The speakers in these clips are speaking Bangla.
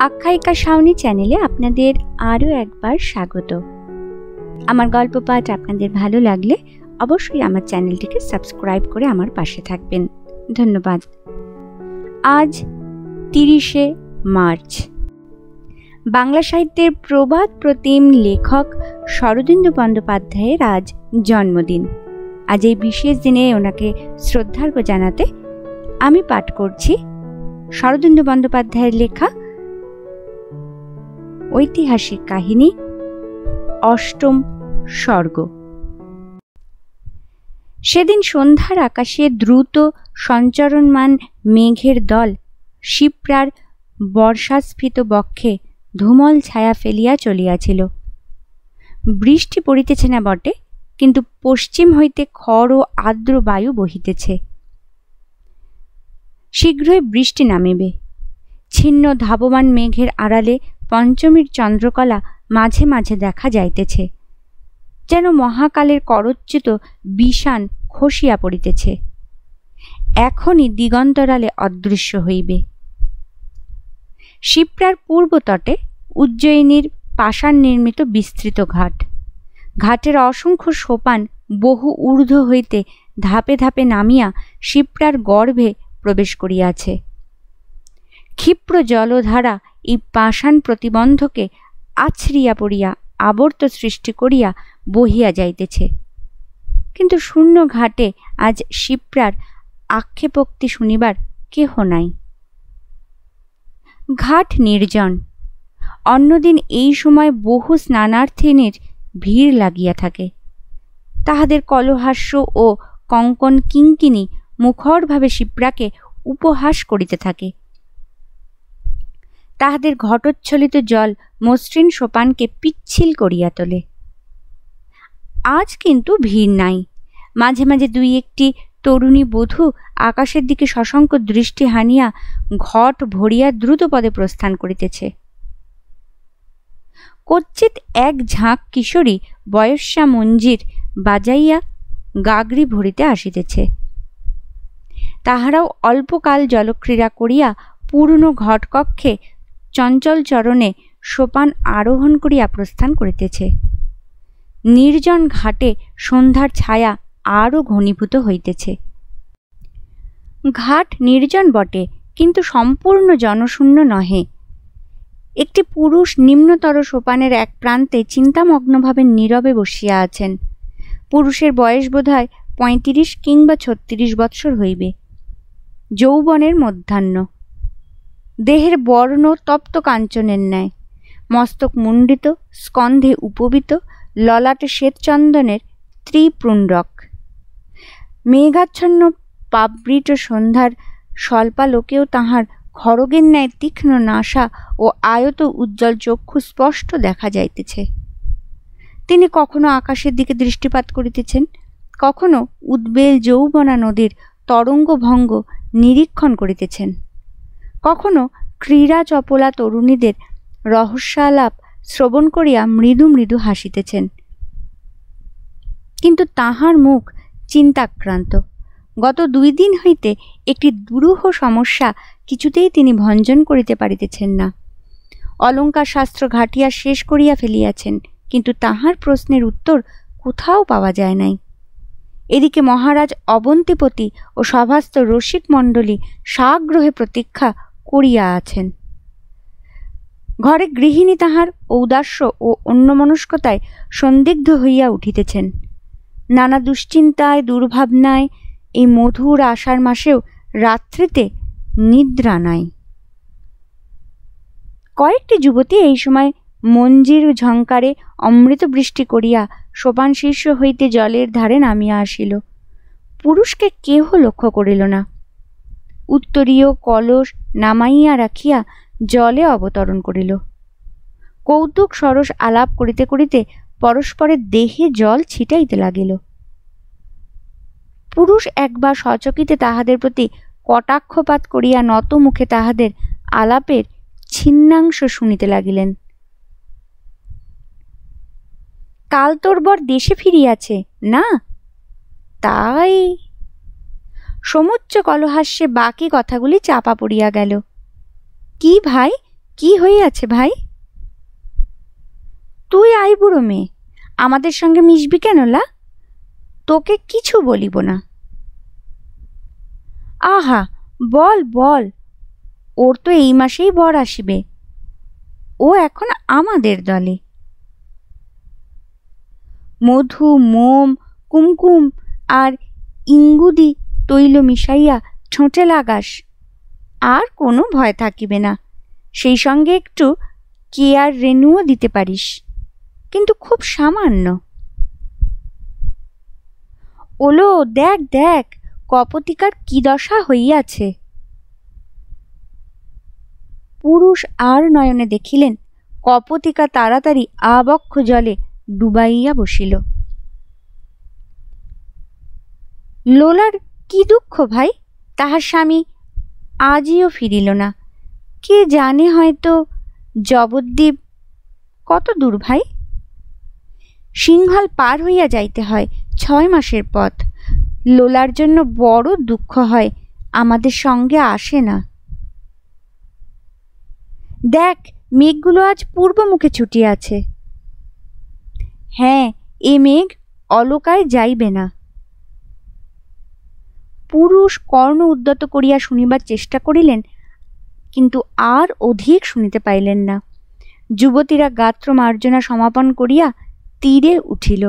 আখ্যায়িকা শাওনি চ্যানেলে আপনাদের আরও একবার স্বাগত। আমার গল্প পাঠ আপনাদের ভালো লাগলে অবশ্যই আমার চ্যানেলটিকে সাবস্ক্রাইব করে আমার পাশে থাকবেন। ধন্যবাদ। আজ 30শে মার্চ, বাংলা সাহিত্যের প্রবাদ প্রতিম লেখক শরদিন্দু বন্দ্যোপাধ্যায়ের আজ জন্মদিন। আজ এই বিশেষ দিনে ওনাকে শ্রদ্ধার্ঘ্য জানাতে আমি পাঠ করছি শরদিন্দু বন্দ্যোপাধ্যায়ের লেখা ঐতিহাসিক কাহিনী অষ্টম স্বর্গ। সেদিন সন্ধ্যার আকাশে দ্রুত সঞ্চরণমান মেঘের দল শিপ্রার বর্ষাস্ফীত বক্ষে ধূমল ছায়া ফেলিয়া চলিয়াছিল। বৃষ্টি পড়িতেছে না বটে, কিন্তু পশ্চিম হইতে খড় ও আর্দ্র বায়ু বহিতেছে। শীঘ্রই বৃষ্টি নামিবে। ছিন্ন ধাবমান মেঘের আড়ালে পঞ্চমীর চন্দ্রকলা মাঝে মাঝে দেখা যাইতেছে, যেন মহাকালের করচ্যুত বিষাণ খসিয়া পড়িতেছে। এখনই দিগন্তরালে অদৃশ্য হইবে। শিপ্রার পূর্ব তটে উজ্জয়িনীর পাষাণ নির্মিত বিস্তৃত ঘাট। ঘাটের অসংখ্য সোপান বহু ঊর্ধ্ব হইতে ধাপে ধাপে নামিয়া শিপ্রার গর্ভে প্রবেশ করিয়াছে। ক্ষিপ্র জলধারা এই পাষাণ প্রতিবন্ধকে আছড়িয়া পড়িয়া আবর্ত সৃষ্টি করিয়া বহিয়া যাইতেছে। কিন্তু শূন্য ঘাটে আজ শিপ্রার আক্ষেপোক্তি শুনিবার কেহ নাই। ঘাট নির্জন। অন্যদিন এই সময় বহু স্নানার্থিনীর ভিড় লাগিয়া থাকে। তাহাদের কলহাস্য ও কঙ্কন কিঙ্কিনি মুখরভাবে শিপ্রাকে উপহাস করিতে থাকে। তাহাদের ঘটোচ্ছলিত জল মসৃণ সোপানকে পিচ্ছিল করিয়া তোলে। আজ কিন্তু ভিড় নাই। মাঝে মাঝে দুই একটি তরুণী বধূ আকাশের দিকে সশঙ্ক দৃষ্টি হানিয়া ঘট ভরিয়া দ্রুত পদে প্রস্থান করিতেছে। কচ্চিৎ এক ঝাঁক কিশোরী বয়স্যা মঞ্জির বাজাইয়া গাগরি ভরিতে আসিতেছে। তাহারাও অল্পকাল জলক্রীড়া করিয়া পূর্ণ ঘটকক্ষে চঞ্চল চরণে সোপান আরোহণ করিয়া প্রস্থান করিতেছে। নির্জন ঘাটে সন্ধ্যার ছায়া আরও ঘনীভূত হইতেছে। ঘাট নির্জন বটে, কিন্তু সম্পূর্ণ জনশূন্য নহে। একটি পুরুষ নিম্নতর সোপানের এক প্রান্তে চিন্তামগ্নভাবে নীরবে বসিয়া আছেন। পুরুষের বয়স বোধহয় 35 কিংবা 36 বৎসর হইবে। যৌবনের মধ্যাহ্ন। দেহের বর্ণ তপ্ত কাঞ্চনের ন্যায়। মস্তক মুণ্ডিত, স্কন্ধে উপবিত, ললাটে শ্বেতচন্দনের ত্রিপুণ্ডক। মেঘাচ্ছন্ন পাবৃত সন্ধ্যার স্বল্পালোকেও তাহার খড়গের ন্যায় তীক্ষ্ণ নাসা ও আয়ত উজ্জ্বল চক্ষু স্পষ্ট দেখা যাইতেছে। তিনি কখনো আকাশের দিকে দৃষ্টিপাত করিতেছেন, কখনো উদ্বেল যৌবনা নদীর তরঙ্গভঙ্গ নিরীক্ষণ করিতেছেন, কখনো ক্রীড়া চপলা তরুণীদের রহস্যালাপ শ্রবণ করিয়া মৃদু মৃদু হাসিতেছেন। কিন্তু তাহার মুখ চিন্তাক্রান্ত। গত 2 দিন হইতে একটি দুরূহ সমস্যা কিছুতেই তিনি ভঞ্জন করিতে পারিতেছেন না। অলঙ্কার শাস্ত্র ঘাটিয়া শেষ করিয়া ফেলিয়াছেন, কিন্তু তাহার প্রশ্নের উত্তর কোথাও পাওয়া যায় নাই। এদিকে মহারাজ অবন্তিপতি ও সভাস্থ রসিক মণ্ডলী সাগ্রহে প্রতীক্ষা করিয়া আছেন। ঘরে গৃহিণী তাহার ঔদাস্য ও অন্যমনস্কতায় সন্দিগ্ধ হইয়া উঠিতেছেন। নানা দুশ্চিন্তায় দুর্ভাবনায় এই মধুর আষাঢ় মাসেও রাত্রিতে নিদ্রা নাই। কয়েকটি যুবতী এই সময় মঞ্জির ঝঙ্কারে অমৃত বৃষ্টি করিয়া সোপান শীর্ষ হইতে জলের ধারে নামিয়া আসিল। পুরুষকে কেহ লক্ষ্য করিল না। উত্তরীয় কলস নামাইয়া রাখিয়া জলে অবতরণ করিল। কৌতুক সরস আলাপ করিতে করিতে পরস্পরের দেহে জল ছিটাইতে লাগিল। পুরুষ একবার সচকিতে তাহাদের প্রতি কটাক্ষপাত করিয়া নত মুখে তাহাদের আলাপের ছিন্নাংশ শুনিতে লাগিলেন। কাল তোর বর দেশে ফিরিয়াছে না? তাই। সমুচ্চ কলহাস্যে বাকি কথাগুলি চাপা পড়িয়া গেল। কি ভাই, কি হইয়াছে ভাই? তুই আই বুড়ো মেয়ে, আমাদের সঙ্গে মিশবি কেন লা? তোকে কিছু বলিব না। আহা, বল বল, ওর তো এই মাসেই বর আসিবে, ও এখন আমাদের দলে। মধু, মোম, কুমকুম আর ইঙ্গুদি তৈল মিশাইয়া ঠোঁটে লাগাস, আর কোনো ভয় থাকিবে না। সেই সঙ্গে একটু কেয়ার রেনুও দিতে পারিস, কিন্তু খুব সামান্য। ওলো দেখ দেখ, কপতিকার কি দশা হইয়াছে। পুরুষ আর নয়নে দেখিলেন কপতিকা তাড়াতাড়ি আবক্ষ জলে ডুবাইয়া বসিল। লোলার কি দুঃখ ভাই, তাহার স্বামী আজিও ফিরিল না। কে জানে, হয়তো জবদ্বীপ। কত দূর ভাই? সিংহল পার হইয়া যাইতে হয় 6 মাসের পথ। লোলার জন্য বড় দুঃখ হয়, আমাদের সঙ্গে আসে না। দেখ, মেঘগুলো আজ পূর্ব মুখে ছুটিয়া আছে। হ্যাঁ, এ মেঘ অলকায় যাইবে না। পুরুষ কর্ণ উদ্যত করিয়া শুনিবার চেষ্টা করিলেন, কিন্তু আর অধিক শুনিতে পাইলেন না। যুবতীরা গাত্র মার্জনা সমাপন করিয়া তীরে উঠিল।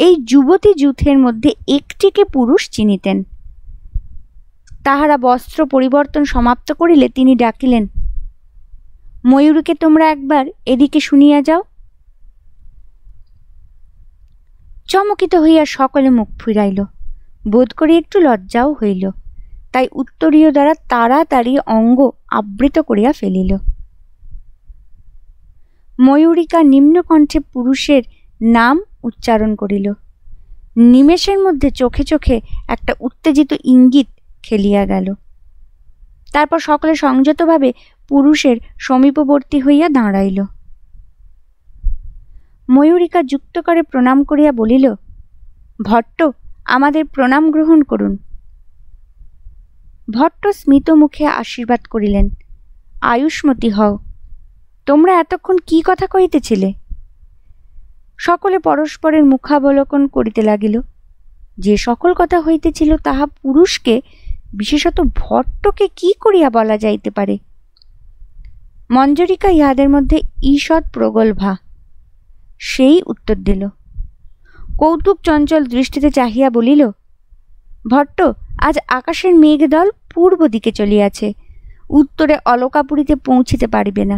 এই যুবতী যুথের মধ্যে একটিকে পুরুষ চিনিতেন। তাহারা বস্ত্র পরিবর্তন সমাপ্ত করিলে তিনি ডাকিলেন, ময়ূরীকে তোমরা একবার এদিকে শুনিয়া যাও। চমকিত হইয়া সকলে মুখ ফিরাইল, বোধ করি একটু লজ্জাও হইল। তাই উত্তরীয় দ্বারা তাড়াতাড়ি অঙ্গ আবৃত করিয়া ফেলিল। ময়ূরিকা নিম্নকণ্ঠে পুরুষের নাম উচ্চারণ করিল। নিমেষের মধ্যে চোখে চোখে একটা উত্তেজিত ইঙ্গিত খেলিয়া গেল। তারপর সকলে সংযতভাবে পুরুষের সমীপবর্তী হইয়া দাঁড়াইল। ময়ূরিকা যুক্ত করে প্রণাম করিয়া বলিল, ভট্ট, আমাদের প্রণাম গ্রহণ করুন। ভট্ট স্মিত মুখে আশীর্বাদ করিলেন, আয়ুষ্মতী হও। তোমরা এতক্ষণ কি কথা কহিতেছিলে? সকলে পরস্পরের মুখাবলোকন করিতে লাগিল। যে সকল কথা হইতেছিল তাহা পুরুষকে, বিশেষত ভট্টকে কি করিয়া বলা যাইতে পারে? মঞ্জরিকা ইহাদের মধ্যে ঈষৎ প্রগল্ভা, সেই উত্তর দিল। কৌতুক চঞ্চল দৃষ্টিতে চাহিয়া বলিল, ভট্ট, আজ আকাশের মেঘদল পূর্ব দিকে চলিয়াছে, উত্তরে অলকাপুরীতে পৌঁছিতে পারিবে না,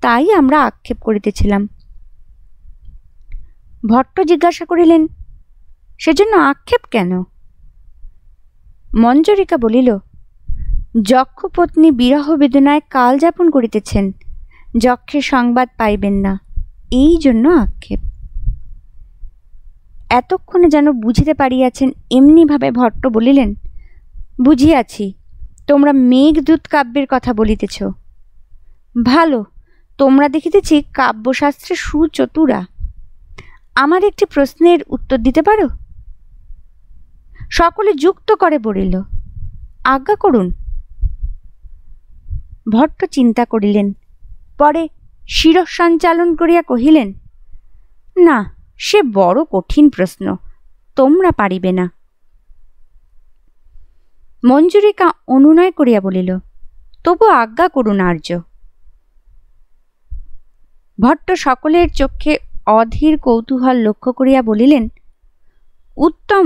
তাই আমরা আক্ষেপ করিতেছিলাম। ভট্ট জিজ্ঞাসা করিলেন, সেজন্য আক্ষেপ কেন? মঞ্জরিকা বলিল, যক্ষপত্নী বিরহ বেদনায় কাল যাপন করিতেছেন, যক্ষের সংবাদ পাইবেন না, এই জন্য আক্ষেপ। এতক্ষণে যেন বুঝিতে পারিয়াছেন এমনিভাবে ভট্ট বলিলেন, বুঝিয়াছি, তোমরা মেঘদূত কাব্যের কথা বলিতেছ। ভালো, তোমরা দেখিতেছি কাব্যশাস্ত্রে সুচতুরা। আমার একটি প্রশ্নের উত্তর দিতে পারো? সকলে যুক্ত করে বলিল, আজ্ঞা করুন। ভট্ট চিন্তা করিলেন, পরে শিরঃসঞ্চালন করিয়া কহিলেন, না, সে বড় কঠিন প্রশ্ন, তোমরা পারিবে না। মঞ্জুরিকা অনুনয় করিয়া বলিল, তবু আজ্ঞা করুন আর্য। ভট্ট সকলের চক্ষে অধীর কৌতূহল লক্ষ্য করিয়া বলিলেন, উত্তম,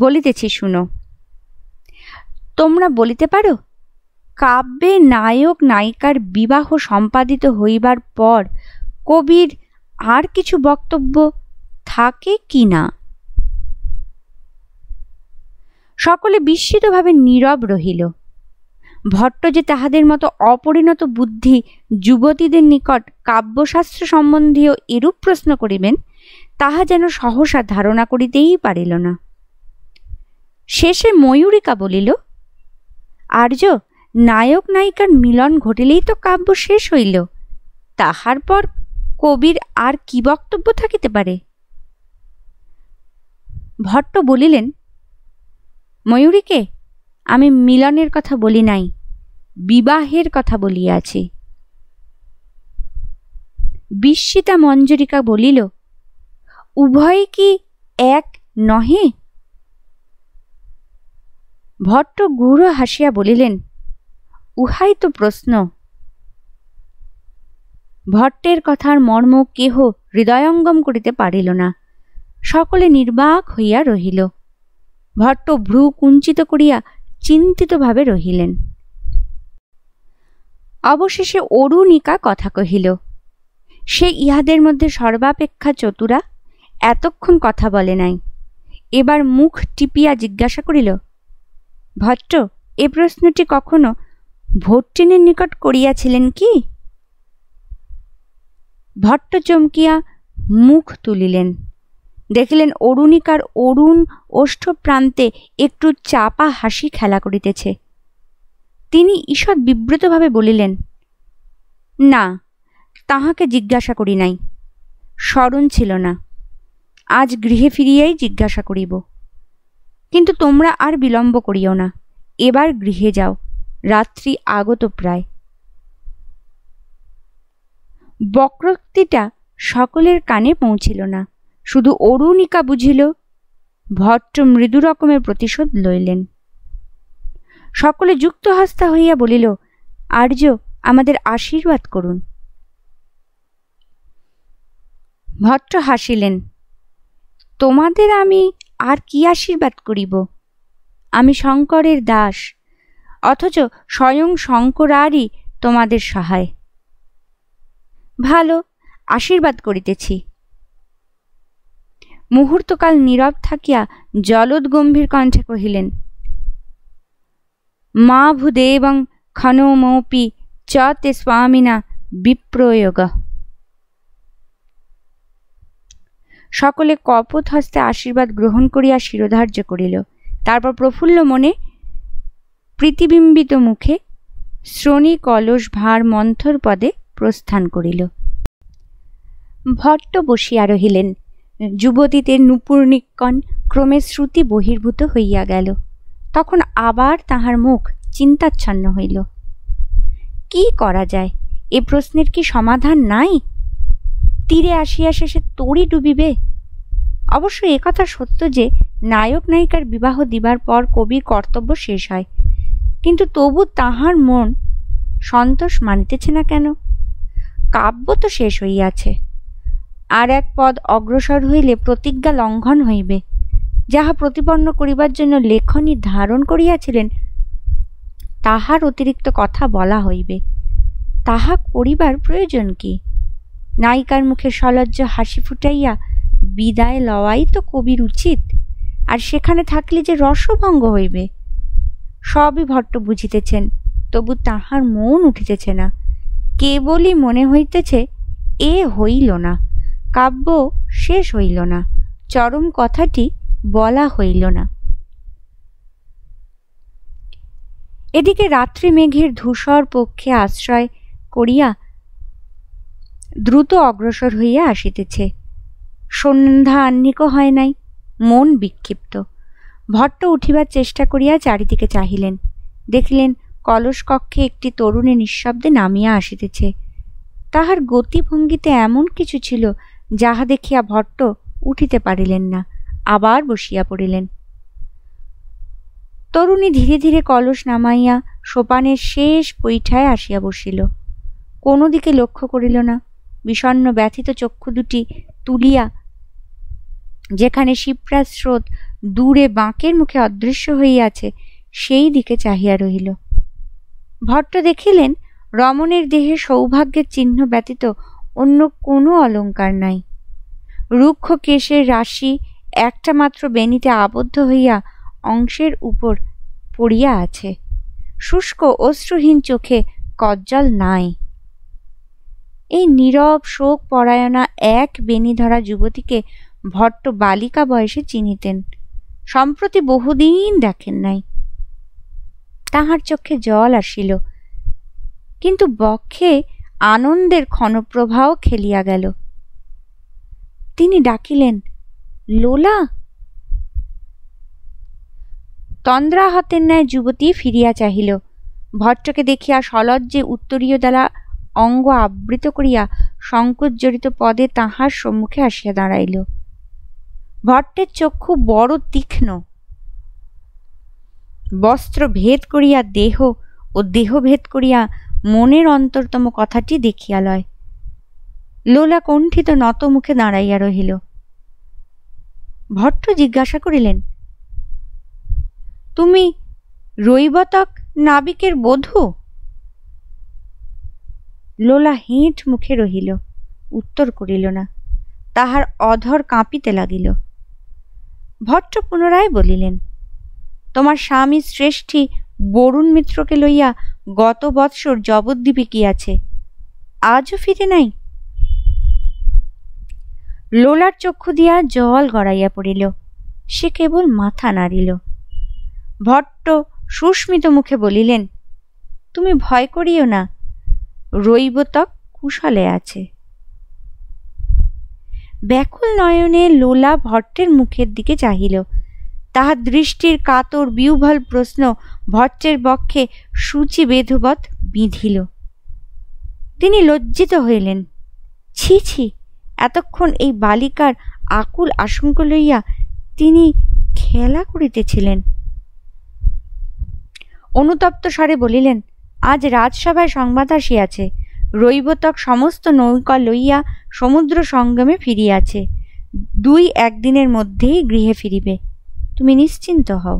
বলিতেছি শুনো। তোমরা বলিতে পারো, কাব্যে নায়ক নায়িকার বিবাহ সম্পাদিত হইবার পর কবির আর কিছু বক্তব্য থাকে কি না? সকলে বিস্মিতভাবে নীরব রহিল। ভট্ট যে তাহাদের মতো অপরিণত বুদ্ধি যুবতীদের নিকট কাব্যশাস্ত্র সম্বন্ধীয় এরূপ প্রশ্ন করিবেন, তাহা যেন সহসা ধারণা করিতেই পারিল না। শেষে ময়ূরিকা বলিল, আর্য, নায়ক নায়িকার মিলন ঘটিলেই তো কাব্য শেষ হইল, তাহার পর কবির আর কি বক্তব্য থাকিতে পারে? ভট্ট বলিলেন, ময়ূরীকে আমি মিলনের কথা বলি নাই, বিবাহের কথা বলিয়াছি। বিস্মিতা মঞ্জরিকা বলিল, উভয় কি এক নহে? ভট্ট গূঢ় হাসিয়া বলিলেন, উহাই তো প্রশ্ন। ভট্টের কথার মর্ম কেহ হৃদয়ঙ্গম করিতে পারিল না। সকলে নির্বাক হইয়া রহিল। ভট্ট ভ্রু কুঞ্চিত করিয়া চিন্তিতভাবে রহিলেন। অবশেষে অরুণিকা কথা কহিল। সে ইহাদের মধ্যে সর্বাপেক্ষা চতুরা, এতক্ষণ কথা বলে নাই। এবার মুখ টিপিয়া জিজ্ঞাসা করিল, ভট্ট, এ প্রশ্নটি কখনো ভট্টিনীর নিকট করিয়াছিলেন কি? ভট্ট চমকিয়া মুখ তুলিলেন। দেখিলেন অরুণিকার অরুণ ওষ্ঠ প্রান্তে একটু চাপা হাসি খেলা করিতেছে। তিনি ঈষৎ বিব্রতভাবে বলিলেন, না, তাহাকে জিজ্ঞাসা করি নাই, স্মরণ ছিল না। আজ গৃহে ফিরিয়াই জিজ্ঞাসা করিব। কিন্তু তোমরা আর বিলম্ব করিও না, এবার গৃহে যাও, রাত্রি আগত প্রায়। বক্রোক্তিটা সকলের কানে পৌঁছিল না, শুধু অরুণিকা বুঝিল। ভট্ট মৃদু রকমের প্রতিশোধ লইলেন। সকলে যুক্তহস্তা হইয়া বলিল, আর্য, আমাদের আশীর্বাদ করুন। ভট্ট হাসিলেন, তোমাদের আমি আর কি আশীর্বাদ করিব? আমি শঙ্করের দাস, অথচ স্বয়ং শঙ্করারই তোমাদের সহায়। ভালো, আশীর্বাদ করিতেছি। মুহূর্তকাল নীরব থাকিয়া জলদ গম্ভীর কণ্ঠে কহিলেন, মা ভূদেবং খনৌমপি চ তে স্বামিনা বিপ্রয়োগ। সকলে কপোত হস্তে আশীর্বাদ গ্রহণ করিয়া শিরোধার্য করিল। তারপর প্রফুল্ল মনে, প্রীতিবিম্বিত মুখে শ্রোণী কলস ভার মন্থর পদে প্রস্থান করিল। ভট্ট বসিয়া রহিলেন। যুবতীদের নূপুরনিক্কণ ক্রমে শ্রুতি বহির্ভূত হইয়া গেল। তখন আবার তাহার মুখ চিন্তাচ্ছন্ন হইল। কি করা যায়? এ প্রশ্নের কি সমাধান নাই? তীরে আসিয়া শেষে তরি ডুবিবে। অবশ্য একথা সত্য যে নায়ক নায়িকার বিবাহ দিবার পর কবির কর্তব্য শেষ হয়, কিন্তু তবু তাহার মন সন্তোষ মানিতেছে না কেন? কাব্য তো শেষ হইয়াছে, আর এক পদ অগ্রসর হইলে প্রতিজ্ঞা লঙ্ঘন হইবে। যাহা প্রতিপন্ন করিবার জন্য লেখনী ধারণ করিয়াছিলেন, তাহার অতিরিক্ত কথা বলা হইবে। তাহা করিবার প্রয়োজন কি? নায়িকার মুখে সলজ্জ হাসি ফুটাইয়া বিদায় লওয়াই তো কবির উচিত, আর সেখানে থাকলে যে রসভঙ্গ হইবে। সবই ভট্ট বুঝিতেছেন, তবু তাহার মন উঠিতেছে না। কেবলই মনে হইতেছে, এ হইল না, কাব্য শেষ হইল না, চরম কথাটি বলা হইল না। এদিকে রাত্রি মেঘের ধূসর পক্ষে আশ্রয় করিয়া দ্রুত অগ্রসর হইয়া আসিতেছে। সন্ধ্যা আহ্নিকও হয় নাই, মন বিক্ষিপ্ত। ভট্ট উঠিবার চেষ্টা করিয়া চারিদিকে চাহিলেন। দেখিলেন কলস কক্ষে একটি তরুণী নিঃশব্দে নামিয়া আসিতেছে। তাহার গতিভঙ্গিতে এমন কিছু ছিল যাহা দেখিয়া ভট্ট উঠিতে পারিলেন না, আবার বসিয়া পড়িলেন। তরুণী ধীরে ধীরে কলস নামাইয়া সোপানের শেষ পৈঠায় আসিয়া বসিল। কোনো দিকে লক্ষ্য করিল না। বিষণ্ণ ব্যথিত চক্ষু দুটি তুলিয়া যেখানে শিপ্রার স্রোত দূরে বাঁকের মুখে অদৃশ্য হইয়াছে, সেই দিকে চাহিয়া রহিল। ভট্ট দেখিলেন রমণের দেহে সৌভাগ্যের চিহ্ন ব্যতীত অন্য কোনো অলঙ্কার নাই। রুক্ষ কেশের রাশি একটা মাত্র বেণীতে আবদ্ধ হইয়া অংশের উপর পড়িয়া আছে। শুষ্ক অশ্রুহীন চোখে কজ্জল নাই। এই নীরব শোক পরায়ণা এক বেণী ধরা যুবতীকে ভট্ট বালিকা বয়সে চিনিতেন, সম্প্রতি বহুদিন দেখেন নাই। তাহার চোখে জল আসিল, কিন্তু বক্ষে আনন্দের ক্ষণপ্রবাহ খেলিয়া গেল। তিনি ডাকিলেন, লোলা। তন্দ্রাহতের ন্যায় যুবতী ফিরিয়া চাহিল। ভট্টকে দেখিয়া সলজ্জে উত্তরীয় দ্বারা অঙ্গ আবৃত করিয়া সংকোচ জড়িত পদে তাহার সম্মুখে আসিয়া দাঁড়াইল। ভট্টের চক্ষু বড় তীক্ষ্ণ, বস্ত্র ভেদ করিয়া দেহ ও দেহ ভেদ করিয়া মনের অন্তরতম কথাটি দেখিয়া লয়। লোলা কণ্ঠিত নত মুখে দাঁড়াইয়া রহিল। ভট্ট জিজ্ঞাসা করিলেন, তুমি রৈবতক নাবিকের বধূ? লোলা হেঁট মুখে রহিল, উত্তর করিল না। তাহার অধর কাঁপিতে লাগিল। ভট্ট পুনরায় বলিলেন, তোমার স্বামী শ্রেষ্ঠী বরুণ মিত্রকে লইয়া গত বৎসর জবদ্বীপে গিয়াছে, আজও ফিরে নাই? লোলার চক্ষু দিয়া জল গড়াইয়া পড়িল। সে কেবল মাথা নাড়িল। ভট্ট সুস্মিত মুখে বলিলেন, তুমি ভয় করিও না, রৈবতক কুশলে আছে। ব্যাকুল নয়নে লোলা ভট্টের মুখের দিকে চাহিল। তাহার দৃষ্টির কাতর বিহ্বল প্রশ্ন ভট্টের বক্ষে সূচি বেধবৎ বিঁধিল। তিনি লজ্জিত হইলেন। ছি ছি, এতক্ষণ এই বালিকার আকুল আশঙ্কা লইয়া তিনি খেলা করিতেছিলেন। অনুতপ্ত স্বরে বলিলেন, আজ রাজসভায় সংবাদ আসিয়াছে, রৈবতক সমস্ত নৌকা লইয়া সমুদ্র সঙ্গমে ফিরিয়াছে। 2-1 দিনের মধ্যেই গৃহে ফিরিবে, তুমি নিশ্চিন্ত হও।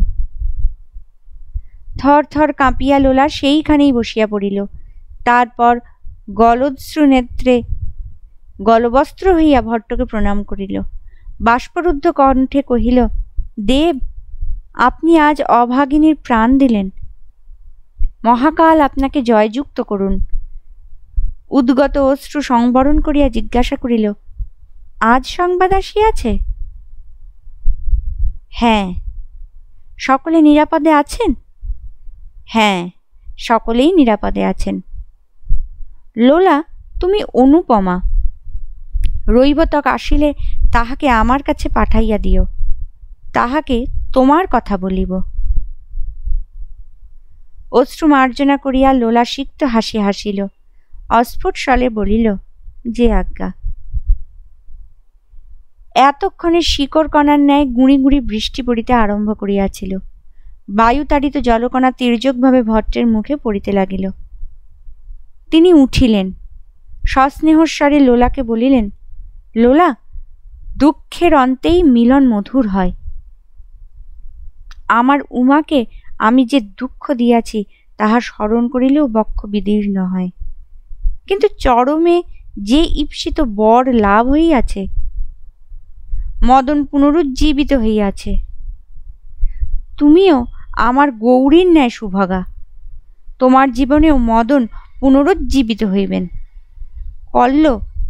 থর থর কাঁপিয়া লোলা সেইখানেই বসিয়া পড়িল। তারপর গলশ্রু নেত্রে গলবস্ত্র হইয়া ভট্টকে প্রণাম করিল। বাষ্পরুদ্ধ কণ্ঠে কহিল, দেব, আপনি আজ অভাগিনীর প্রাণ দিলেন। মহাকাল আপনাকে জয়যুক্ত করুন। উদ্গত অশ্রু সংবরণ করিয়া জিজ্ঞাসা করিল, আজ সংবাদ আসিয়াছে? হ্যাঁ। সকলে নিরাপদে আছেন? হ্যাঁ, সকলেই নিরাপদে আছেন। লোলা, তুমি অনুপমা। রৈবতক আসিলে তাহাকে আমার কাছে পাঠাইয়া দিও, তাহাকে তোমার কথা বলিব। অশ্রু মার্জনা করিয়া লোলা সিক্ত হাসি হাসিল। অস্ফুট স্বরে বলিল, যে আজ্ঞা। এতক্ষণে শিকড় কণার ন্যায় গুঁড়ি গুঁড়ি বৃষ্টি পড়িতে আরম্ভ করিয়াছিল। বায়ুতাড়িত জলকণা তির্যকভাবে ভট্টের মুখে পড়িতে লাগিল। তিনি উঠিলেন। সস্নেহস্বরে লোলাকে বলিলেন, লোলা, দুঃখের অন্তেই মিলন মধুর হয়। আমার উমাকে আমি যে দুঃখ দিয়াছি তাহা স্মরণ করিলেও বক্ষ বিদীর্ণ হয়। কিন্তু চরমে যে ঈপ্সিত বর লাভ হইয়াছে, মদন পুনরুজ্জীবিত হইয়াছে। তুমিও আমার গৌরীর ন্যায় সুভগা, তোমার জীবনেও মদন পুনরুজ্জীবিত হইবেন। কল্ল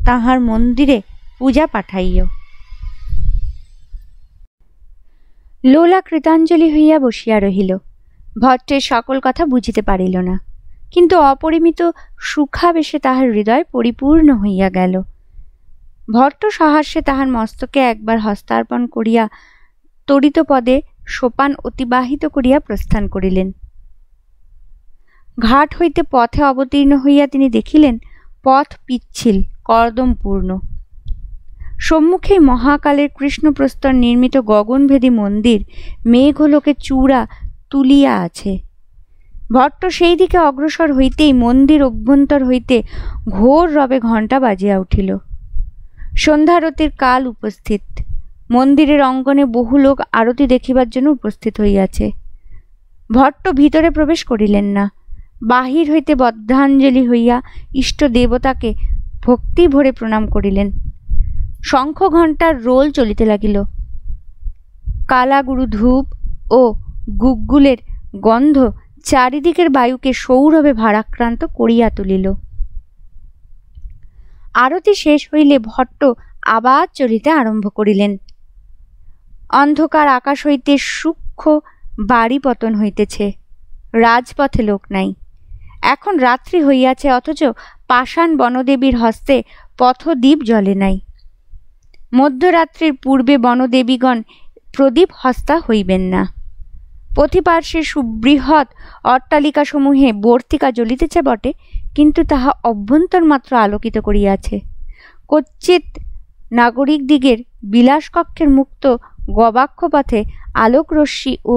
তাহার মন্দিরে পূজা পাঠাইও। লোলা কৃতাঞ্জলি হইয়া বসিয়া রহিল। ভট্টের সকল কথা বুঝিতে পারিল না, কিন্তু অপরিমিত সুখাবেশে তাহার হৃদয় পরিপূর্ণ হইয়া গেল। ভট্ট সহাস্যে তাহার মস্তকে একবার হস্তার্পণ করিয়া তড়িত পদে সোপান অতিবাহিত করিয়া প্রস্থান করিলেন। ঘাট হইতে পথে অবতীর্ণ হইয়া তিনি দেখিলেন পথ পিচ্ছিল, কর্দমপূর্ণ। সম্মুখেই মহাকালের কৃষ্ণপ্রস্তর নির্মিত গগনভেদী মন্দির মেঘলোকে চূড়া তুলিয়া আছে। ভট্ট সেই দিকে অগ্রসর হইতেই মন্দির অভ্যন্তর হইতে ঘোর রবে ঘণ্টা বাজিয়া উঠিল। সন্ধ্যারতির কাল উপস্থিত। মন্দিরের অঙ্গনে বহু লোক আরতি দেখিবার জন্য উপস্থিত হইয়াছে। ভট্ট ভিতরে প্রবেশ করিলেন না। বাহির হইতে বদ্ধাঞ্জলি হইয়া ইষ্ট দেবতাকে ভক্তি ভরে প্রণাম করিলেন। শঙ্খ ঘণ্টার রোল চলিতে লাগিল। কালাগুরু ধূপ ও গুগ্গুলের গন্ধ চারিদিকের বায়ুকে সৌরভে ভারাক্রান্ত করিয়া তুলিল। আরতি শেষ হইলে ভট্ট আবার চলিতে আরম্ভ করিলেন। অন্ধকার আকাশ হইতে সূক্ষ্ম বাড়ি পতন হইতেছে। রাজপথে লোক নাই। এখন রাত্রি হইয়াছে, অথচ পাষাণ বনদেবীর হস্তে পথদ্বীপ জ্বলে নাই। মধ্যরাত্রির পূর্বে বনদেবীগণ প্রদীপ হস্তা হইবেন না। পথিপার্শ্বে সুবৃহৎ অট্টালিকাসমূহে বর্তিকা জ্বলিতেছে বটে, কিন্তু তাহা অভ্যন্তর মাত্র আলোকিত করিয়াছে। কচ্চিৎ নাগরিকদিগের বিলাসকক্ষের মুক্ত গবাক্ষ পথে আলোকরশ্মি ও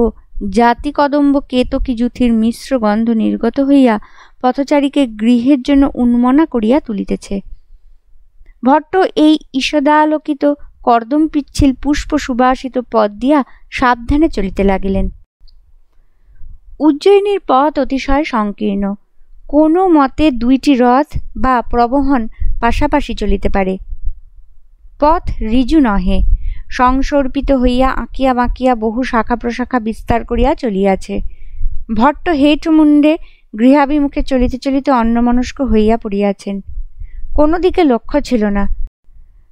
জাতিকদম্ব কেতকী যুথির মিশ্র গন্ধ নির্গত হইয়া পথচারীকে গৃহের জন্য উন্মনা করিয়া তুলিতেছে। ভট্ট এই ঈষদালোকিত কর্দম পিচ্ছিল পুষ্প সুবাসিত পথ দিয়া সাবধানে চলিতে লাগিলেন। উজ্জয়িনীর পথ অতিশয় সংকীর্ণ। কোনো মতে 2টি রথ বা প্রবহন পাশাপাশি চলিতে পারে। পথ ঋজু নহে, সংসর্পিত হইয়া আঁকিয়া বাঁকিয়া বহু শাখা প্রশাখা বিস্তার করিয়া চলিয়াছে। ভট্ট হেটমুণ্ডে গৃহাভিমুখে চলিতে চলিতে অন্যমনস্ক হইয়া পড়িয়াছেন। কোনো দিকে লক্ষ্য ছিল না।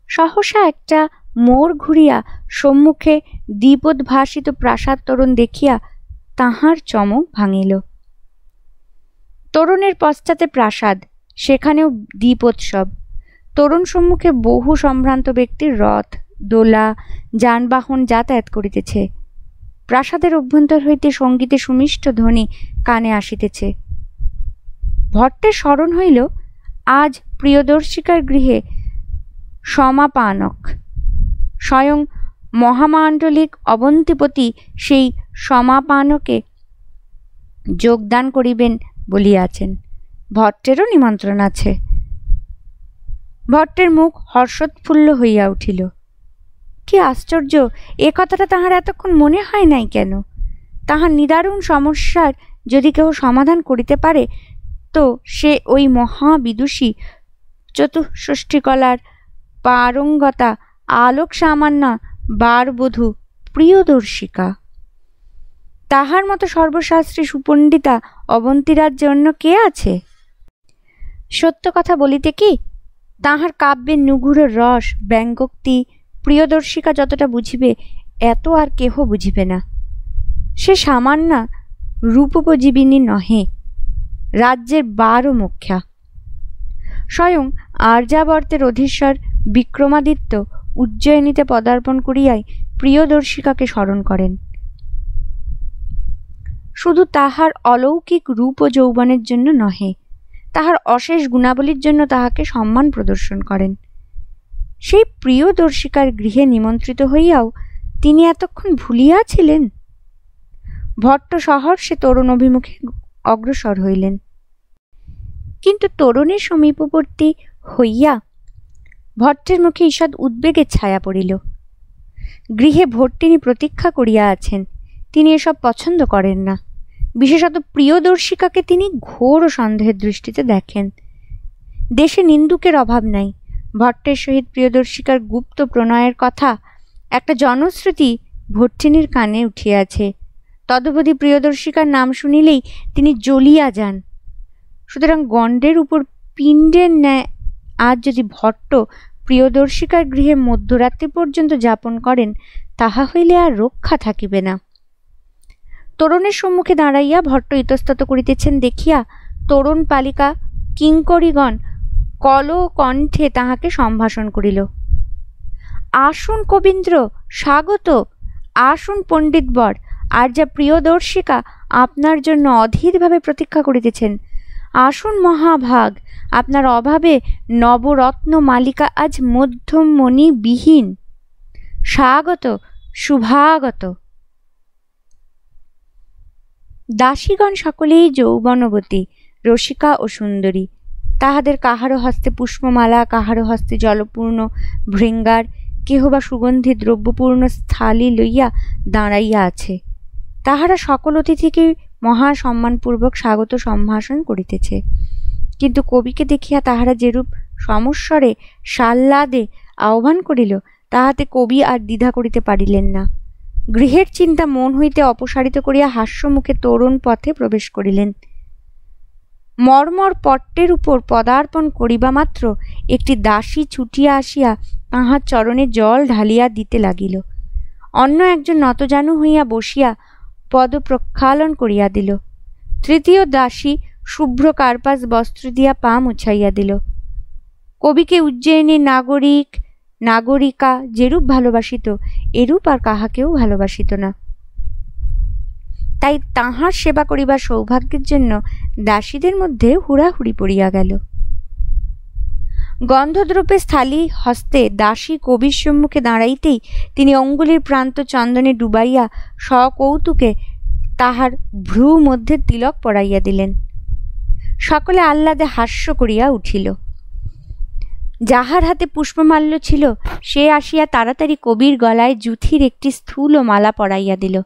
সহসা একটা মোড় ঘুরিয়া সম্মুখে দ্বীপোদ্ভাসিত প্রাসাদ তোরণ দেখিয়া তাহার চমক ভাঙিল। তোরণের পশ্চাতে প্রাসাদ, সেখানেও দ্বীপোৎসব। তোরণ সম্মুখে বহু সম্ভ্রান্ত ব্যক্তির রথ, দোলা, যানবাহন যাতায়াত করিতেছে। প্রাসাদের অভ্যন্তর হইতে সঙ্গীতে সুমিষ্ট ধ্বনি কানে আসিতেছে। ভট্টের স্মরণ হইল, আজ প্রিয়দর্শিকার গৃহে সমাপানক। স্বয়ং মহামাণ্ডলিক অবন্তিপতি সেই সমাপানকে যোগদান করিবেন বলিয়াছেন। ভট্টেরও নিমন্ত্রণ আছে। ভট্টের মুখ হর্ষোৎফুল্ল হইয়া উঠিল। কি আশ্চর্য, এ কথাটা তাহার এতক্ষণ মনে হয় নাই কেন? তাহার নিদারুণ সমস্যার যদি কেউ সমাধান করিতে পারে, তো সে ওই মহাবিদুষী, চতুষ্ষষ্টিকলার পারঙ্গতা, আলোক সামান্যা বারবধূ প্রিয়দর্শিকা। তাহার মতো সর্বশাস্ত্রে সুপণ্ডিতা অবন্তীরাজ্যে অন্য কে আছে? সত্য কথা বলিতে কি, তাহার কাব্যের নুগুর রস, ব্যঙ্গোক্তি প্রিয়দর্শিকা যতটা বুঝিবে, এত আর কেহ বুঝিবে না। সে সামান্যা রূপোপজীবিনী নহে, রাজ্যের 12 মুখ্যা। স্বয়ং আর্যাবর্তের অধীশ্বর বিক্রমাদিত্য উজ্জয়িনীতে পদার্পণ করিয়াই প্রিয়দর্শিকাকে স্মরণ করেন। শুধু তাহার অলৌকিক রূপ ও যৌবনের জন্য নহে, তাহার অশেষ গুণাবলীর জন্য তাহাকে সম্মান প্রদর্শন করেন। সেই প্রিয়দর্শিকার গৃহে নিমন্ত্রিত হইয়াও তিনি এতক্ষণ ভুলিয়াছিলেন। ভট্ট সহর্ষে তোরণ অভিমুখে অগ্রসর হইলেন। কিন্তু তোরণের সমীপবর্তী হইয়া ভট্টের মুখে ঈষৎ উদ্বেগের ছায়া পড়িল। গৃহে ভট্টিনী প্রতীক্ষা করিয়া আছেন। তিনি এসব পছন্দ করেন না। বিশেষত প্রিয়দর্শিকাকে তিনি ঘোর সন্দেহের দৃষ্টিতে দেখেন। দেশে নিন্দুকের অভাব নাই। ভট্টের সহিত প্রিয়দর্শিকার গুপ্ত প্রণয়ের কথা একটা জনশ্রুতি ভট্টিনীর কানে উঠিয়াছে। তদবধি প্রিয়দর্শিকার নাম শুনিলেই তিনি জ্বলিয়া যান। সুতরাং গণ্ডের উপর পিণ্ডের ন্যায় আজ যদি ভট্ট প্রিয়দর্শিকার গৃহে মধ্যরাত্রি পর্যন্ত যাপন করেন, তাহা হইলে আর রক্ষা থাকিবে না। তোরণের সম্মুখে দাঁড়াইয়া ভট্ট ইতস্তত করিতেছেন দেখিয়া তোরণ পালিকা কিঙ্করীগণ কল কণ্ঠে তাহাকে সম্ভাষণ করিল। আসুন কবীন্দ্র, স্বাগত। আসুন পণ্ডিতবর, আর যা প্রিয়দর্শিকা আপনার জন্য অধীরভাবে প্রতীক্ষা করিতেছেন। আসুন মহাভাগ, আপনার অভাবে নবরত্ন মালিকা আজ মধ্যমণি বিহীন। স্বাগত, শুভাগত। দাসীগণ সকলেই যৌবনবতী, রসিকা ও সুন্দরী। তাহাদের কাহারো হস্তে পুষ্পমালা, কাহারো হস্তে জলপূর্ণ ভৃঙ্গার, কেহ বা সুগন্ধি দ্রব্যপূর্ণ স্থালি লইয়া দাঁড়াইয়া আছে। তাহারা সকল অতিথিকে মহা সম্মানপূর্বক স্বাগত সম্ভাষণ করিতেছে। কিন্তু কবিকে দেখিয়া তাহারা যেরূপ সমস্বরে সাল্লাদে আহ্বান করিল, তাহাতে কবি আর দ্বিধা করিতে পারিলেন না। গৃহের চিন্তা মন হইতে অপসারিত করিয়া হাস্যমুখে তোরণ পথে প্রবেশ করিলেন। মর্মর পট্টের উপর পদার্পণ করিবা মাত্র একটি দাসী ছুটিয়া আসিয়া তাহার চরণে জল ঢালিয়া দিতে লাগিল। অন্য একজন নতজানু হইয়া বসিয়া পদ প্রক্ষালন করিয়া দিল। তৃতীয় দাসী শুভ্র কার্পাস বস্ত্র দিয়া পা মুছাইয়া দিল। কবিকে উজ্জয়িনীর নাগরিক নাগরিকা যেরূপ ভালোবাসিত, এরূপ আর কাহাকেও ভালোবাসিত না। তাই তাহার সেবা করিবার সৌভাগ্যের জন্য দাসীদের মধ্যে হুড়াহুড়ি পড়িয়া গেল। গন্ধদ্রব্যের স্থালী হস্তে দাসী কবির সম্মুখে দাঁড়াইতেই তিনি অঙ্গুলির প্রান্ত চন্দনে ডুবাইয়া সকৌতুকে তাহার ভ্রু মধ্যে তিলক পরাইয়া দিলেন। সকলে আহ্লাদে হাস্য করিয়া উঠিল। যাহার হাতে পুষ্পমাল্য ছিল সে আসিয়া তাড়াতাড়ি কবির গলায় জুথির একটি স্থূল মালা পরাইয়া দিল।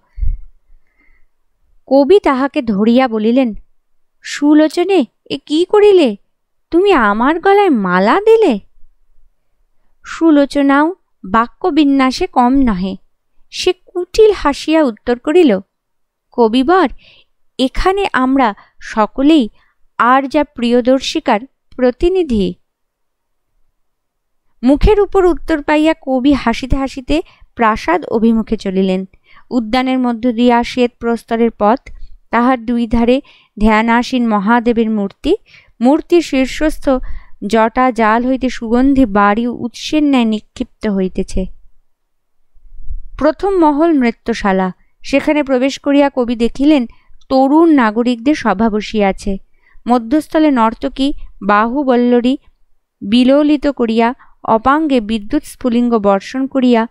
কবি তাহাকে ধরিয়া বলিলেন, সুলোচনে, এ কি করিলে? তুমি আমার গলায় মালা দিলে? সুলোচনাও বাক্যবিন্যাসে কম নহে। সে কুটিল হাসিয়া উত্তর করিল, কবিবর, এখানে আমরা সকলেই আর যা প্রিয়দর্শিকার প্রতিনিধি। মুখের উপর উত্তর পাইয়া কবি হাসিতে হাসিতে প্রাসাদ অভিমুখে চলিলেন। উদ্যানের মধ্য দিয়া শ্বেত প্রস্তরের পথ, তাহার দুই ধারে ধ্যানাসীন মহাদেবের মূর্তি, মূর্তির শীর্ষস্থ জটা জাল হইতে সুগন্ধি বাড়ি উৎসের ন্যায় নিক্ষিপ্ত হইতেছে। প্রথম মহল নৃত্যশালা। সেখানে প্রবেশ করিয়া কবি দেখিলেন তরুণ নাগরিকদের সভা বসিয়াছে। মধ্যস্থলে নর্তকী বাহুবল্লরী বিলোলিত করিয়া অপাঙ্গে বিদ্যুৎ স্ফুলিঙ্গ বর্ষণ করিয়া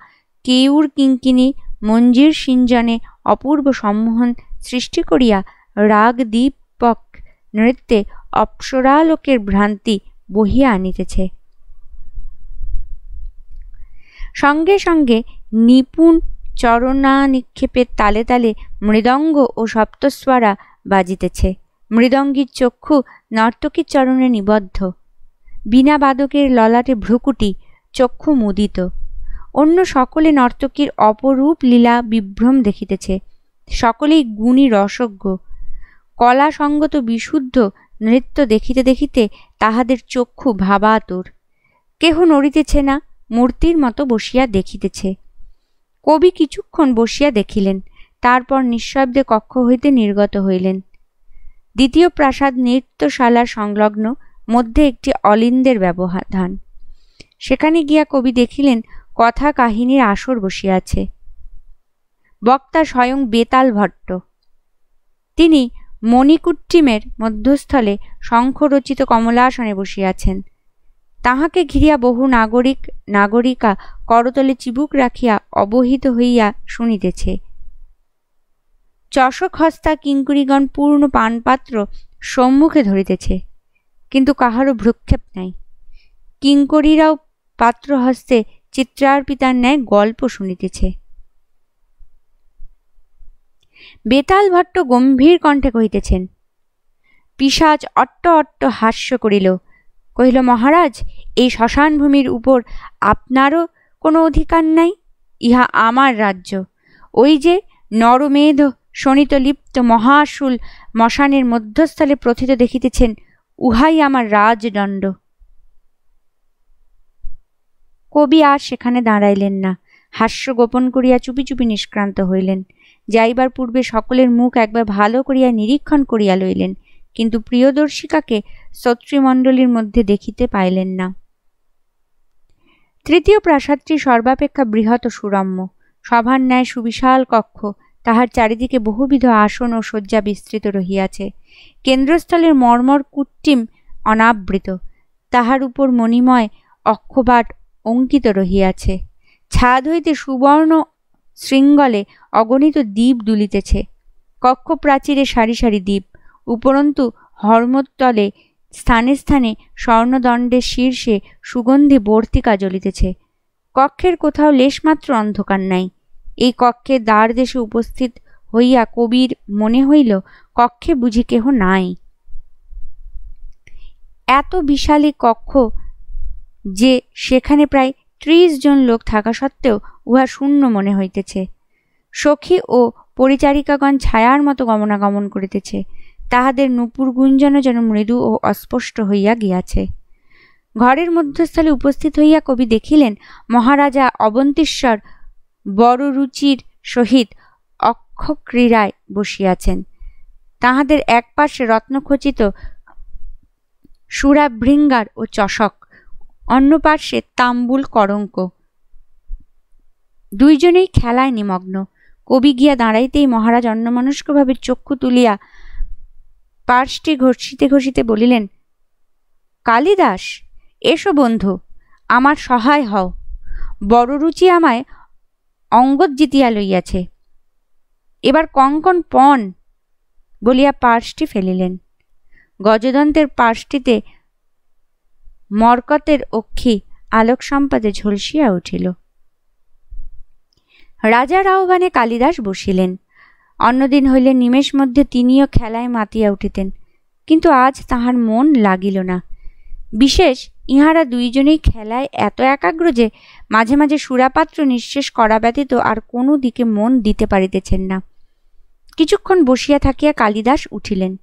কেউর কিঙ্কিনী মঞ্জির সিঞ্জনে অপূর্ব সম্মোহন সৃষ্টি করিয়া রাগ দীপক নৃত্যে অপ্সরালোকের ভ্রান্তি বহিয়া আনিতেছে। সঙ্গে সঙ্গে নিপুণ চরণা নিক্ষেপের তালে তালে মৃদঙ্গ ও সপ্তস্বরা বাজিতেছে। মৃদঙ্গীর চক্ষু নর্তকীর চরণে নিবদ্ধ, বীণা বাদকের ললাটে ভ্রুকুটি, চক্ষু মুদিত। অন্য সকলে নর্তকীর অপরূপ লীলা বিভ্রম দেখিতেছে। সকলেই গুণী রসজ্ঞ। কলা সঙ্গত বিশুদ্ধ নৃত্য দেখিতে দেখিতে তাহাদের চক্ষু ভাবাতুর। কেহ নড়িতেছে না, মূর্তির মতো বসিয়া দেখিতেছে। কবি কিছুক্ষণ বসিয়া দেখিলেন, তারপর নিঃশব্দে কক্ষ হইতে নির্গত হইলেন। দ্বিতীয় প্রাসাদ নৃত্যশালার সংলগ্ন, মধ্যে একটি অলিন্দের ব্যবধান। সেখানে গিয়া কবি দেখিলেন কথা কাহিনীর আসর বসিয়াছে। বক্তা স্বয়ং বেতাল ভট্ট। তিনি মণিকুট্টিমের মধ্যস্থলে শঙ্খরচিত কমলাসনে বসিয়াছেন। তাহাকে ঘিরিয়া বহু নাগরিক নাগরিকা করতলে চিবুক রাখিয়া অবহিত হইয়া শুনিতেছে। চষক হস্তা কিঙ্করীগণ পূর্ণ পানপাত্র সম্মুখে ধরিতেছে, কিন্তু কাহারও ভ্রুক্ষেপ নাই। কিঙ্করীরাও পাত্র হস্তে চিত্রার্পিতার ন্যায় গল্প শুনিতেছে। বেতাল ভট্ট গম্ভীর কণ্ঠে কহিতেছেন। পিশাচ অট্ট অট্ট হাস্য করিল, কহিল, মহারাজ, এই শ্মশান ভূমির উপর আপনারও কোনো অধিকার নাই। ইহা আমার রাজ্য। ওই যে নরমেধ শোণিত লিপ্ত মহাশুল মশানের মধ্যস্থলে প্রথিত দেখিতেছেন, উহাই আমার রাজদণ্ড। কবি আর সেখানে দাঁড়াইলেন না। হাস্য গোপন করিয়া চুপি চুপি নিষ্ক্রান্ত হইলেন। যাইবার পূর্বে সকলের মুখ একবার ভালো করিয়া নিরীক্ষণ করিয়া লইলেন, কিন্তু প্রিয়দর্শিকাকে শ্রোতৃমণ্ডলীর মধ্যে দেখিতে পাইলেন না। তৃতীয় প্রাসাদটি সর্বাপেক্ষা বৃহৎ ও সুরম্য। সভার ন্যায় সুবিশাল কক্ষ, তাহার চারিদিকে বহুবিধ আসন ও শয্যা বিস্তৃত রহিয়াছে। কেন্দ্রস্থলের মর্মর কুট্টিম অনাবৃত, তাহার উপর মণিময় অক্ষবাট অঙ্কিত রহিয়াছে। ছাদ হইতে সুবর্ণ শৃঙ্গলে অগণিত দ্বীপ দুলিতেছে। কক্ষ প্রাচীরে সারি সারি দ্বীপ, উপরন্তু হর্মতলে স্থানে স্থানে স্বর্ণদণ্ডের শীর্ষে সুগন্ধি বর্তিকা জ্বলিতেছে। কক্ষের কোথাও লেশমাত্র অন্ধকার নাই। এই কক্ষে দ্বার দেশে উপস্থিত হইয়া কবির মনে হইল কক্ষে বুঝি কেহ নাই। এত বিশালী কক্ষ যে সেখানে প্রায় 30 জন লোক থাকা সত্ত্বেও উহা শূন্য মনে হইতেছে। সখী ও পরিচারিকাগণ ছায়ার মতো গমনাগমন করিতেছে। তাহাদের নূপুর গুঞ্জনও যেন মৃদু ও অস্পষ্ট হইয়া গিয়াছে। ঘরের মধ্যস্থলে উপস্থিত হইয়া কবি দেখিলেন মহারাজা অবন্তীশ্বর বড় রুচির সহিত অক্ষক্রীড়ায় বসিয়াছেন। তাহাদের এক পার্শ্বে রত্নখচিত সুরাভৃঙ্গার ও চষক, অন্য পার্শ্বে তাম্বুল করঙ্ক। দুইজনেই খেলায় নিমগ্ন। কবি গিয়া দাঁড়াইতেই মহারাজ অন্যমনস্কভাবে চক্ষু তুলিয়া পার্শ্বে ঘষিতে ঘষিতে বলিলেন, কালিদাস, এসো বন্ধু, আমার সহায় হও। বড় রুচি আমায় অঙ্গদ জিতিয়া লইয়াছে, এবার কঙ্কন পণ বলিয়া পার্সটি ফেলিলেন। গজদন্তের পার্সটিতে মরকতের অক্ষি আলোক সম্পাদে ঝলসিয়া উঠিল। রাজার আহ্বানে কালিদাস বসিলেন। অন্যদিন হইলে নিমেষ মধ্যে তিনিও খেলায় মাতিয়া উঠিতেন, কিন্তু আজ তাহার মন লাগিল না। বিশেষ ইহারা দুইজনেই খেলায় এত একাগ্র যে মাঝে মাঝে সুরাপাত্র নিঃশেষ করা ব্যতীত আর কোনো দিকে মন দিতে পারিতেছেন না। কিছুক্ষণ বসিয়া থাকিয়া কালিদাস উঠিলেন।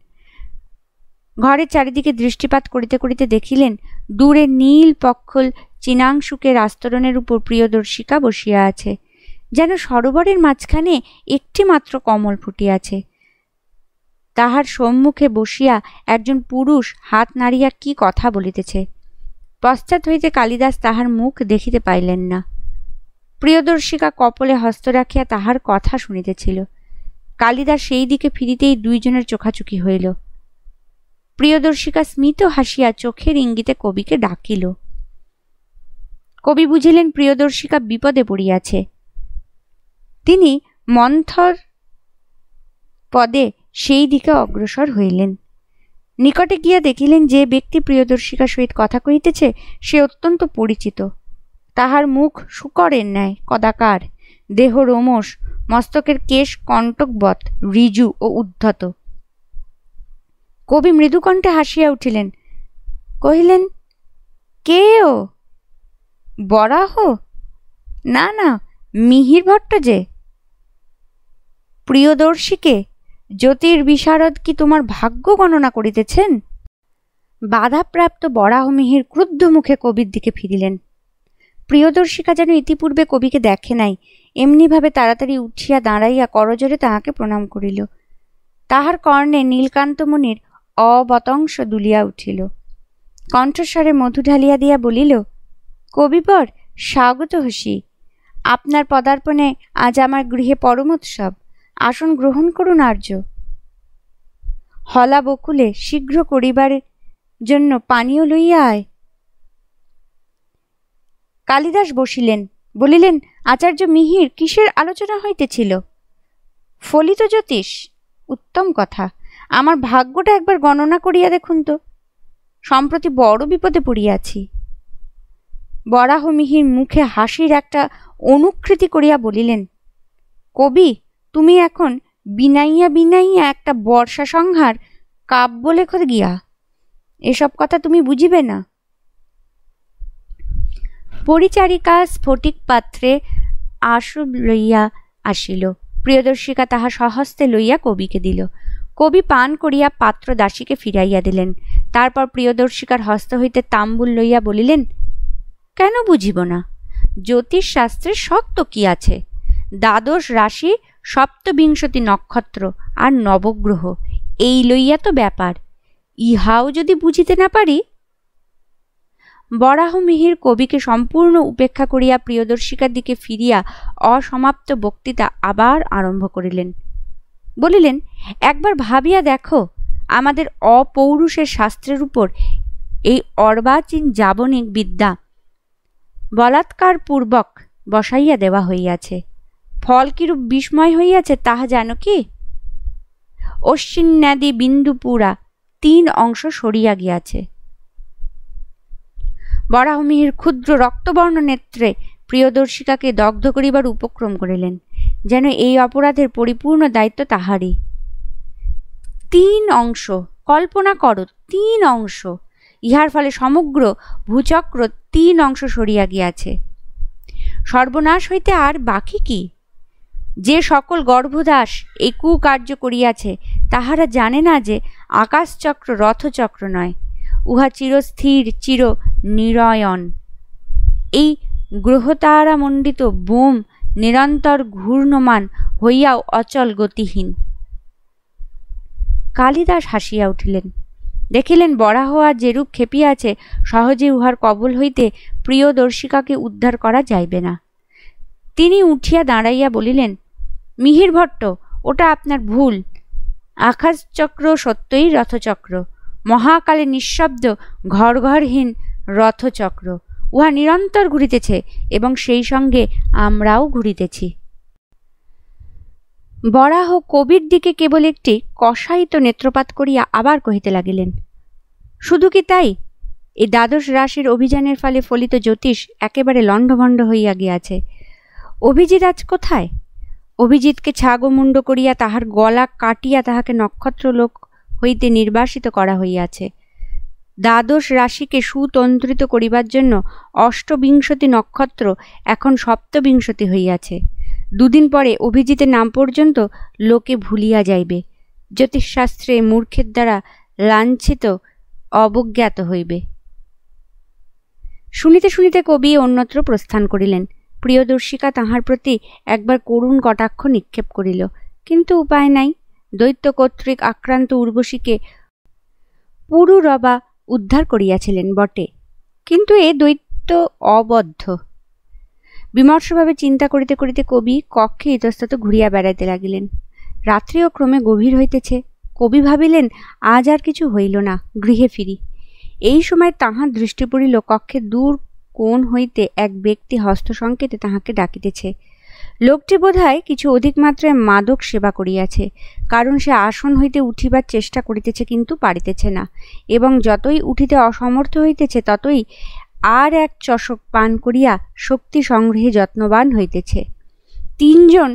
ঘরের চারিদিকে দৃষ্টিপাত করিতে করিতে দেখিলেন দূরে নীল পক্ষল চীনাংশুকের আস্তরণের উপর প্রিয়দর্শিকা বসিয়া আছে, যেন সরোবরের মাঝখানে একটি মাত্র কমল ফুটিয়াছে। তাহার সম্মুখে বসিয়া একজন পুরুষ হাত নাড়িয়া কি কথা বলিতেছে। পশ্চাৎ হইতে কালিদাস তাহার মুখ দেখিতে পাইলেন না। প্রিয়দর্শিকা কপলে হস্ত রাখিয়া তাহার কথা শুনিতেছিল। কালিদাস সেই দিকে ফিরিতেই দুইজনের চোখাচোখি হইল। প্রিয়দর্শিকা স্মিত হাসিয়া চোখের ইঙ্গিতে কবিকে ডাকিল। কবি বুঝিলেন প্রিয়দর্শিকা বিপদে পড়িয়াছে। তিনি মন্থর পদে সেই দিকে অগ্রসর হইলেন। নিকটে গিয়া দেখিলেন যে ব্যক্তি প্রিয়দর্শিকার সহিত কথা কহিতেছে সে অত্যন্ত পরিচিত। তাহার মুখ শূকরের ন্যায় কদাকার, দেহ রোমশ, মস্তকের কেশ কণ্টকবৎ ঋজু ও উদ্ধত। কবি মৃদুকণ্ঠে হাসিয়া উঠিলেন, কহিলেন, কে ও? বরাহ? না না, মিহির ভট্ট যে। প্রিয়দর্শীকে জ্যোতির্বিশারদ কি তোমার ভাগ্য গণনা করিতেছেন? বাধাপ্রাপ্ত বরাহমিহির ক্রুদ্ধ মুখে কবির দিকে ফিরিলেন। প্রিয়দর্শিকা যেন ইতিপূর্বে কবিকে দেখে নাই, এমনিভাবে তাড়াতাড়ি উঠিয়া দাঁড়াইয়া করজোরে তাহাকে প্রণাম করিল। তাহার কর্ণে নীলকান্তমণির অবতংশ দুলিয়া উঠিল। কণ্ঠস্বরে মধু ঢালিয়া দিয়া বলিল, কবিবর, স্বাগত হসি। আপনার পদার্পণে আজ আমার গৃহে পরমোৎসব। আসন গ্রহণ করুন আর্য। হলা বকুলে শীঘ্র করিবার জন্য পানীয় লইয়া আয়। কালিদাস বসিলেন, বলিলেন, আচার্য মিহির কিসের আলোচনা হইতেছিল? ফলিত জ্যোতিষ? উত্তম কথা। আমার ভাগ্যটা একবার গণনা করিয়া দেখুন তো। সম্প্রতি বড় বিপদে পড়িয়াছি। বরাহমিহির মুখে হাসির একটা অনুকৃতি করিয়া বলিলেন, কবি, তুমি এখন বিনাইয়া বিনাইয়া একটা বর্ষা সংহার কাব্য লেখ গিয়া। এসব কথা তুমি বুঝিবে না। পরিচারিকা স্ফটিক পাত্রে আসব লইয়া আসিল। প্রিয়দর্শিকা তাহা সহস্তে লইয়া কবিকে দিল। কবি পান করিয়া পাত্র দাসীকে ফিরাইয়া দিলেন। তারপর প্রিয়দর্শিকার হস্ত হইতে তাম্বুল লইয়া বলিলেন, কেন বুঝিব না? জ্যোতিষ শাস্ত্রে সত্য কি আছে? দ্বাদশ রাশি, সপ্তবিংশতি নক্ষত্র আর নবগ্রহ, এই লইয়া তো ব্যাপার। ইহাও যদি বুঝিতে না পারি। বরাহমিহির কবিকে সম্পূর্ণ উপেক্ষা করিয়া প্রিয়দর্শিকার দিকে ফিরিয়া অসমাপ্ত বক্তৃতা আবার আরম্ভ করিলেন। বলিলেন, একবার ভাবিয়া দেখো, আমাদের অপৌরুষের শাস্ত্রের উপর এই অর্বাচীন যাবনিক বিদ্যা বলাৎকার পূর্বক বসাইয়া দেওয়া হইয়াছে। ফল কিরূপ বিস্ময় হইয়াছে তাহা জানো কি? অশ্বিন্যাদি বিন্দু পুরা 3 অংশ সরিয়া গিয়াছে। বরাহমিহির ক্ষুদ্র রক্তবর্ণ নেত্রে প্রিয়দর্শিকাকে দগ্ধ করিবার উপক্রম করিলেন, যেন এই অপরাধের পরিপূর্ণ দায়িত্ব তাহারই। 3 অংশ, কল্পনা করো, 3 অংশ। ইহার ফলে সমগ্র ভূচক্র 3 অংশ সরিয়া গিয়াছে। সর্বনাশ হইতে আর বাকি কি? যে সকল গর্ভদাস এই কুকার্য করিয়াছে তাহারা জানে না যে আকাশচক্র রথচক্র নয়, উহা চিরস্থির, চির নিরয়ন। এই গ্রহতারা মণ্ডিত বোম নিরন্তর ঘূর্ণমান হইয়াও অচল গতিহীন। কালিদাস হাসিয়া উঠিলেন। দেখিলেন বরাহ আর যেরূপ খেপিয়াছে, সহজে উহার কবল হইতে প্রিয়দর্শিকাকে উদ্ধার করা যাইবে না। তিনি উঠিয়া দাঁড়াইয়া বলিলেন, মিহির ভট্ট, ওটা আপনার ভুল। আকাশচক্র সত্যই রথচক্র, মহাকালে নিঃশব্দ ঘরঘরহীন রথচক্র। উহা নিরন্তর ঘুরিতেছে এবং সেই সঙ্গে আমরাও ঘুরিতেছি। বরাহ কবির দিকে কেবল একটি কষায়িত নেত্রপাত করিয়া আবার কহিতে লাগিলেন, শুধু কি তাই? এই দ্বাদশ রাশির অভিযানের ফলে ফলিত জ্যোতিষ একেবারে লণ্ডভণ্ড হইয়া গিয়াছে। অভিজিৎ আজ কোথায়? অভিজিৎকে ছাগমুণ্ড করিয়া তাহার গলা কাটিয়া তাহাকে নক্ষত্রলোক হইতে নির্বাসিত করা হইয়াছে। দ্বাদশ রাশিকে সুতন্ত্রিত করিবার জন্য অষ্টবিংশতি নক্ষত্র এখন সপ্তবিংশতি হইয়াছে। দুদিন পরে অভিজিতের নাম পর্যন্ত লোকে ভুলিয়া যাইবে। জ্যোতিষশাস্ত্রে মূর্খের দ্বারা লাঞ্ছিত অবজ্ঞাত হইবে। শুনিতে শুনিতে কবি অন্যত্র প্রস্থান করিলেন। প্রিয়দর্শিকা তাহার প্রতি একবার করুণ কটাক্ষ নিক্ষেপ করিল, কিন্তু উপায় নাই। দৈত্য কর্তৃক আক্রান্ত উর্বশীকে পুরুরবা উদ্ধার করিয়াছিলেন বটে, কিন্তু এ দৈত্য অবদ্ধ। বিমর্ষভাবে চিন্তা করিতে করিতে কবি কক্ষে ইতস্তত ঘুরিয়া বেড়াইতে লাগিলেন। রাত্রিও ক্রমে গভীর হইতেছে। কবি ভাবিলেন, আজ আর কিছু হইল না, গৃহে ফিরি। এই সময় তাহার দৃষ্টি পড়িল কক্ষে দূর কোণ হইতে এক ব্যক্তি হস্তসংকেতে তাহাকে ডাকিতেছে। লোকটি বোধহয় কিছু অধিক মাত্রায় মাদক সেবা করিয়াছে, কারণ সে আসন হইতে উঠিবার চেষ্টা করিতেছে, কিন্তু পারিতেছে না, এবং যতই উঠিতে অসমর্থ হইতেছে ততই আর এক চষক পান করিয়া শক্তি সংগ্রহে যত্নবান হইতেছে। 3 জন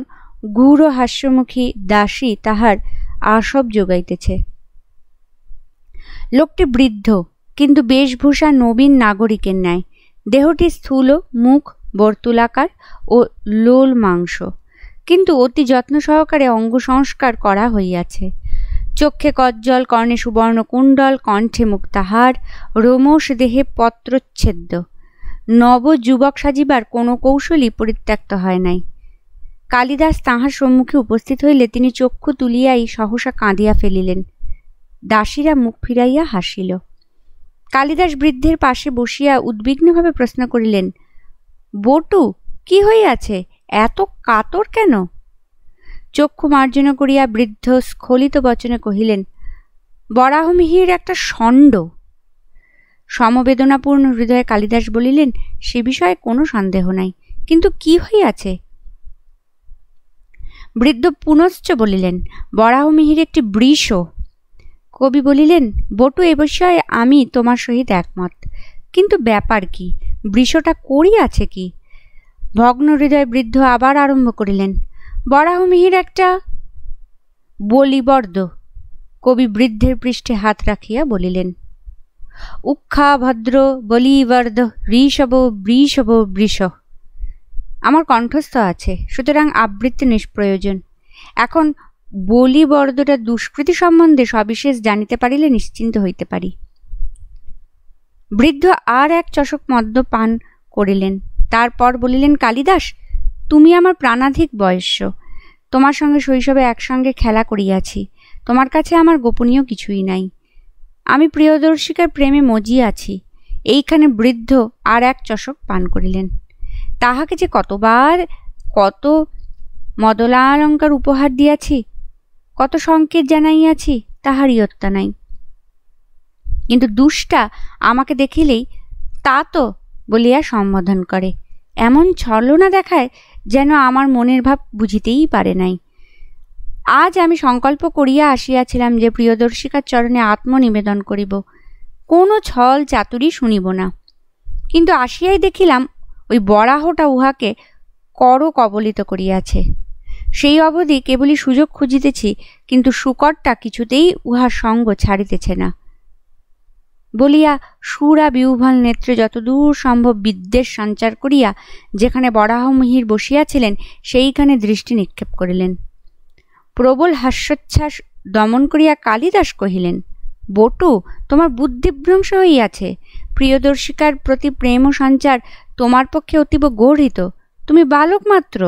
গূঢ় হাস্যমুখী দাসী তাহার আসব যোগাইতেছে। লোকটি বৃদ্ধ, কিন্তু বেশভূষা নবীন নাগরিকের ন্যায়। দেহটি স্থূল, মুখ বর্তুলাকার ও লোল মাংস, কিন্তু অতি যত্ন সহকারে অঙ্গ সংস্কার করা হইয়াছে। চক্ষে কজ্জল, কর্ণে সুবর্ণ কুণ্ডল, কণ্ঠে মুক্তাহার, রোমশ দেহে পত্রচ্ছেদ্য। নবযুবক সাজিবার কোনো কৌশলই পরিত্যক্ত হয় নাই। কালিদাস তাহার সম্মুখে উপস্থিত হইলে তিনি চক্ষু তুলিয়াই সহসা কাঁদিয়া ফেলিলেন। দাসীরা মুখ ফিরাইয়া হাসিল। কালিদাস বৃদ্ধের পাশে বসিয়া উদ্বিগ্নভাবে প্রশ্ন করিলেন, বটু, কি হইয়াছে? এত কাতর কেন? চক্ষু মার্জনা করিয়া বৃদ্ধ স্খলিত বচনে কহিলেন, বরাহমিহির একটা ষণ্ড। সমবেদনাপূর্ণ হৃদয়ে কালিদাস বলিলেন, সে বিষয়ে কোনো সন্দেহ নাই, কিন্তু কি হইয়াছে? বৃদ্ধ পুনশ্চ বলিলেন, বরাহমিহির একটি বৃষ। কবি বলিলেন, বটু, এ বিষয়ে আমি তোমার সহিত একমত, কিন্তু ব্যাপার কি? বৃষটা করিয়াছে কি? ভগ্ন হৃদয় বৃদ্ধ আবার আরম্ভ করিলেন, বরাহমিহির একটা বলিবর্দ। কবি বৃদ্ধের পৃষ্ঠে হাত রাখিয়া বলিলেন, উক্ষা ভদ্র বলিবর্দ ঋষভ বৃষভ বৃষ। আমার কণ্ঠস্থ আছে, সুতরাং আবৃত্তি নিষ্প্রয়োজন। এখন বলিবর্দটা দুষ্কৃতি সম্বন্ধে সবিশেষ জানিতে পারিলে নিশ্চিন্ত হইতে পারি। বৃদ্ধ আর এক চষক মদ্য পান করিলেন। তারপর বলিলেন, কালিদাস, তুমি আমার প্রাণাধিক বয়স্য। তোমার সঙ্গে শৈশবে একসঙ্গে খেলা করিয়াছি। তোমার কাছে আমার গোপনীয় কিছুই নাই। আমি প্রিয়দর্শিকার প্রেমে মজিয়াছি। এইখানে বৃদ্ধ আর এক চষক পান করিলেন। তাহাকে যে কতবার কত মদলালঙ্কার উপহার দিয়াছি, কত সংকেত জানাইয়াছি, তাহার ইয়ত্তা নাই। কিন্তু দুষ্টা আমাকে দেখিলেই তা তো বলিয়া সম্বোধন করে, এমন ছলনা দেখায় যেন আমার মনের ভাব বুঝিতেই পারে নাই। আজ আমি সংকল্প করিয়া আসিয়াছিলাম যে প্রিয়দর্শিকার চরণে আত্মনিবেদন করিব, কোনো ছল চাতুরি শুনিব না। কিন্তু আসিয়াই দেখিলাম ওই বরাহটা উহাকে কবলিত করিয়াছে। সেই অবধি কেবলই সুযোগ খুঁজিতেছি, কিন্তু শুকরটা কিছুতেই উহার সঙ্গ ছাড়িতেছে না বলিয়া সুরা বিহ্বল নেত্রে যতদূর সম্ভব বিদ্বেষ সঞ্চার করিয়া যেখানে বরাহমিহির বসিয়াছিলেন সেইখানে দৃষ্টি নিক্ষেপ করিলেন। প্রবল হাস্যোচ্ছ্বাস দমন করিয়া কালিদাস কহিলেন, বটু, তোমার বুদ্ধিভ্রংশ হইয়াছে। প্রিয়দর্শিকার প্রতি প্রেম ও সঞ্চার তোমার পক্ষে অতীব গর্হিত। তুমি বালক মাত্র।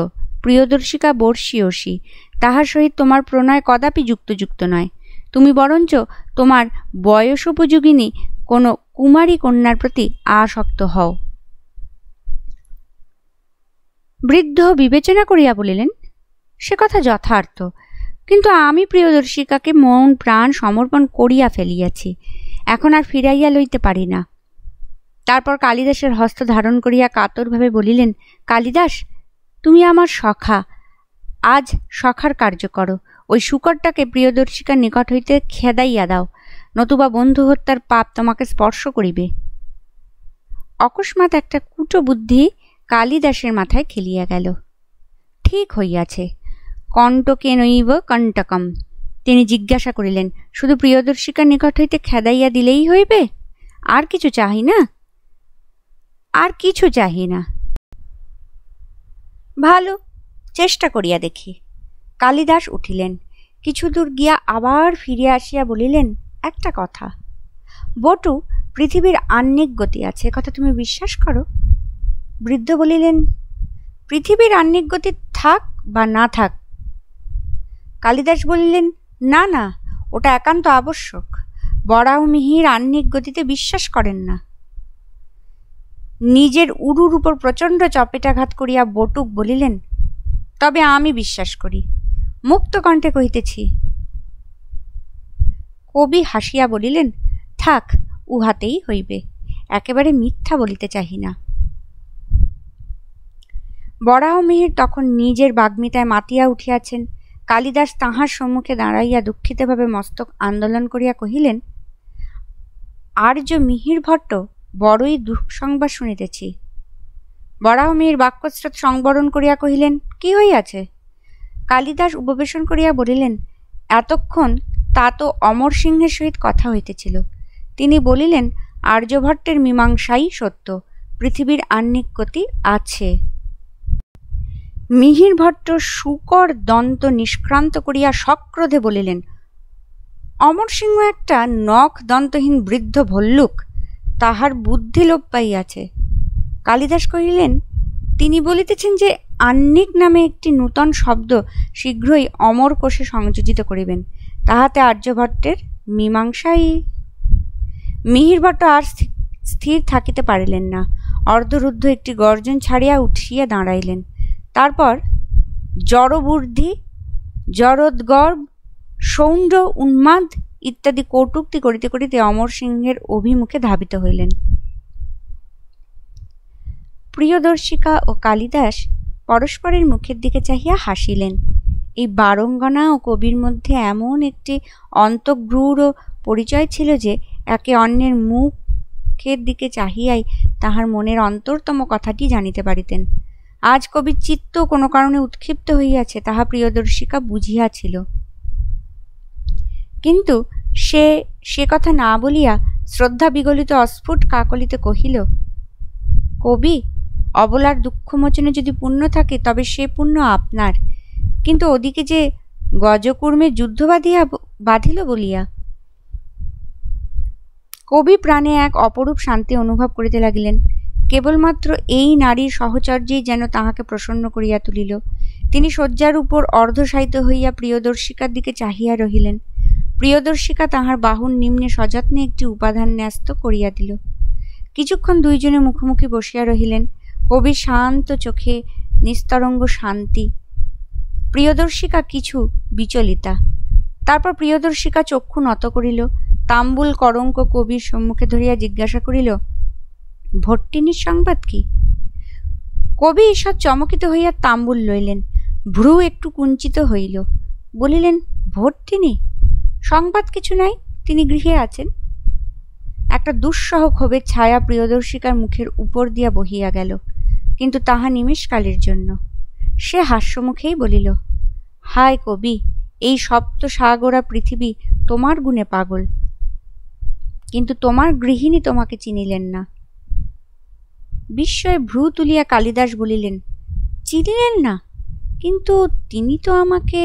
প্রিয়দর্শিকা বর্ষীয়সী, তাহার সহিত তোমার প্রণয় কদাপি যুক্ত নয়। তুমি বরঞ্চ তোমার বয়সোপযোগিনী কোনো কুমারী কন্যার প্রতি আসক্ত হও। বৃদ্ধ বিবেচনা করিয়া বলিলেন, সে কথা যথার্থ, কিন্তু আমি প্রিয়দর্শিকাকে মন প্রাণ সমর্পণ করিয়া ফেলিয়াছি, এখন আর ফিরাইয়া লইতে পারি না। তারপর কালিদাসের হস্ত ধারণ করিয়া কাতরভাবে বলিলেন, কালিদাস, তুমি আমার সখা, আজ সখার কার্য করো। ওই শূকরটাকে প্রিয়দর্শিকার নিকট হইতে খেদাইয়া দাও, নতুবা বন্ধু হত্যার পাপ তোমাকে স্পর্শ করিবে। অকস্মাৎ একটা কুটো বুদ্ধি কালিদাসের মাথায় খেলিয়া গেল। ঠিক হইয়াছে, কণ্টকে নৈব কণ্টকম। তিনি জিজ্ঞাসা করিলেন, শুধু প্রিয়দর্শিকার নিকট হইতে খেদাইয়া দিলেই হইবে? আর কিছু চাহি না? আর কিছু চাহি না। ভালো, চেষ্টা করিয়া দেখি। কালিদাস উঠিলেন। কিছু দূর গিয়া আবার ফিরিয়া আসিয়া বলিলেন, একটা কথা, বটু, পৃথিবীর আহ্নিক গতি আছে, কথা তুমি বিশ্বাস করো? বৃদ্ধ বলিলেন, পৃথিবীর আহ্নিক গতি থাক বা না থাক। কালিদাস বলিলেন, না না, ওটা একান্ত আবশ্যক। বরাহমিহির আহ্নিক গতিতে বিশ্বাস করেন না। নিজের উরুর উপর প্রচণ্ড চপেটাঘাত করিয়া বটুক বলিলেন, তবে আমি বিশ্বাস করি, মুক্ত কণ্ঠে কহিতেছি। কবি হাসিয়া বলিলেন, থাক, উহাতেই হইবে, একেবারে মিথ্যা বলিতে চাহি না। বরাহমিহির তখন নিজের বাগ্মিতায় মাতিয়া উঠিয়াছেন। কালিদাস তাঁহার সম্মুখে দাঁড়াইয়া দুঃখিতভাবে মস্তক আন্দোলন করিয়া কহিলেন, আর্য মিহির ভট্ট বড়ই দুঃসংবাদ শুনিতেছি। বরাহমিহির বাক্যস্রোত সংবরণ করিয়া কহিলেন, কি হইয়াছে? কালিদাস উপবেশন করিয়া বলিলেন, এতক্ষণ তা তো অমর সিংহের সহিত কথা হইতেছিল। তিনি বলিলেন, আর্যভট্টের মীমাংসাই সত্য, পৃথিবীর আহ্নিক গতি আছে। মিহির ভট্ট শূকর দন্ত নিষ্ক্রান্ত করিয়া সক্রোধে বলিলেন, অমর সিংহ একটা নখ দন্তহীন বৃদ্ধ ভল্লুক, তাহার বুদ্ধি লোপ পাইয়াছে। কালিদাস কহিলেন, তিনি বলিতেছেন যে আহ্নিক নামে একটি নূতন শব্দ শীঘ্রই অমর কোষে সংযোজিত করিবেন, তাহাতে আর্যভট্টের মীমাংসাই। মিহির ভট্ট আর স্থির থাকিতে পারিলেন না। অর্ধরুদ্ধ একটি গর্জন ছাড়িয়া উঠিয়া দাঁড়াইলেন। তারপর জড়বুদ্ধি, জড়োদ্গর্ভ, সৌণ্ড, উন্মাদ ইত্যাদি কটূক্তি করিতে করিতে অমর সিংহের অভিমুখে ধাবিত হইলেন। প্রিয়দর্শিকা ও কালিদাস পরস্পরের মুখের দিকে চাহিয়া হাসিলেন। এই বারঙ্গনা ও কবির মধ্যে এমন একটি অন্তঃগ্রূঢ় পরিচয় ছিল যে একে অন্যের মুখের দিকে চাহিয়াই তাহার মনের অন্তরতম কথাটি জানিতে পারিতেন। আজ কবির চিত্ত কোনো কারণে উৎক্ষিপ্ত হইয়াছে, তাহা প্রিয়দর্শিকা বুঝিয়াছিল, কিন্তু সে কথা না বলিয়া শ্রদ্ধা বিগলিত অস্ফুট কাকলিতে কহিল, কবি, অবলার দুঃখমোচনে যদি পুণ্য থাকে তবে সে পুণ্য আপনার, কিন্তু ওদিকে যে গজকুর্মে যুদ্ধ বাঁধিল বলিয়া। কবি প্রাণে এক অপরূপ শান্তি অনুভব করিতে লাগিলেন। কেবলমাত্র এই নারীর সহচর্যেই যেন তাহাকে প্রসন্ন করিয়া তুলিল। তিনি শয্যার উপর অর্ধশায়িত হইয়া প্রিয়দর্শিকার দিকে চাহিয়া রহিলেন। প্রিয়দর্শিকা তাহার বাহুর নিম্নে সযত্নে একটি উপাদান ন্যস্ত করিয়া দিল। কিছুক্ষণ দুইজনে মুখোমুখি বসিয়া রহিলেন। কবির শান্ত চোখে নিস্তরঙ্গ শান্তি, প্রিয়দর্শিকা কিছু বিচলিতা। তারপর প্রিয়দর্শিকা চক্ষু নত করিল, তাম্বুল করঙ্ক কবির সম্মুখে ধরিয়া জিজ্ঞাসা করিল, ভট্টিনীর সংবাদ কি? কবি ঈষৎ চমকিত হইয়া তাম্বুল লইলেন। ভ্রু একটু কুঞ্চিত হইল। বলিলেন, ভট্টিনী? সংবাদ কিছু নাই, তিনি গৃহে আছেন। একটা দুঃসহ ক্ষোভের ছায়া প্রিয়দর্শিকার মুখের উপর দিয়া বহিয়া গেল, কিন্তু তাহা নিমেষকালের জন্য। সে হাস্যমুখেই বলিল, হায় কবি, এই সপ্ত সাগরা পৃথিবী তোমার গুণে পাগল, কিন্তু তোমার গৃহিণী তোমাকে চিনিলেন না। বিস্ময়ে ভ্রু তুলিয়া কালিদাস বলিলেন, চিনিলেন না? কিন্তু তিনি তো আমাকে।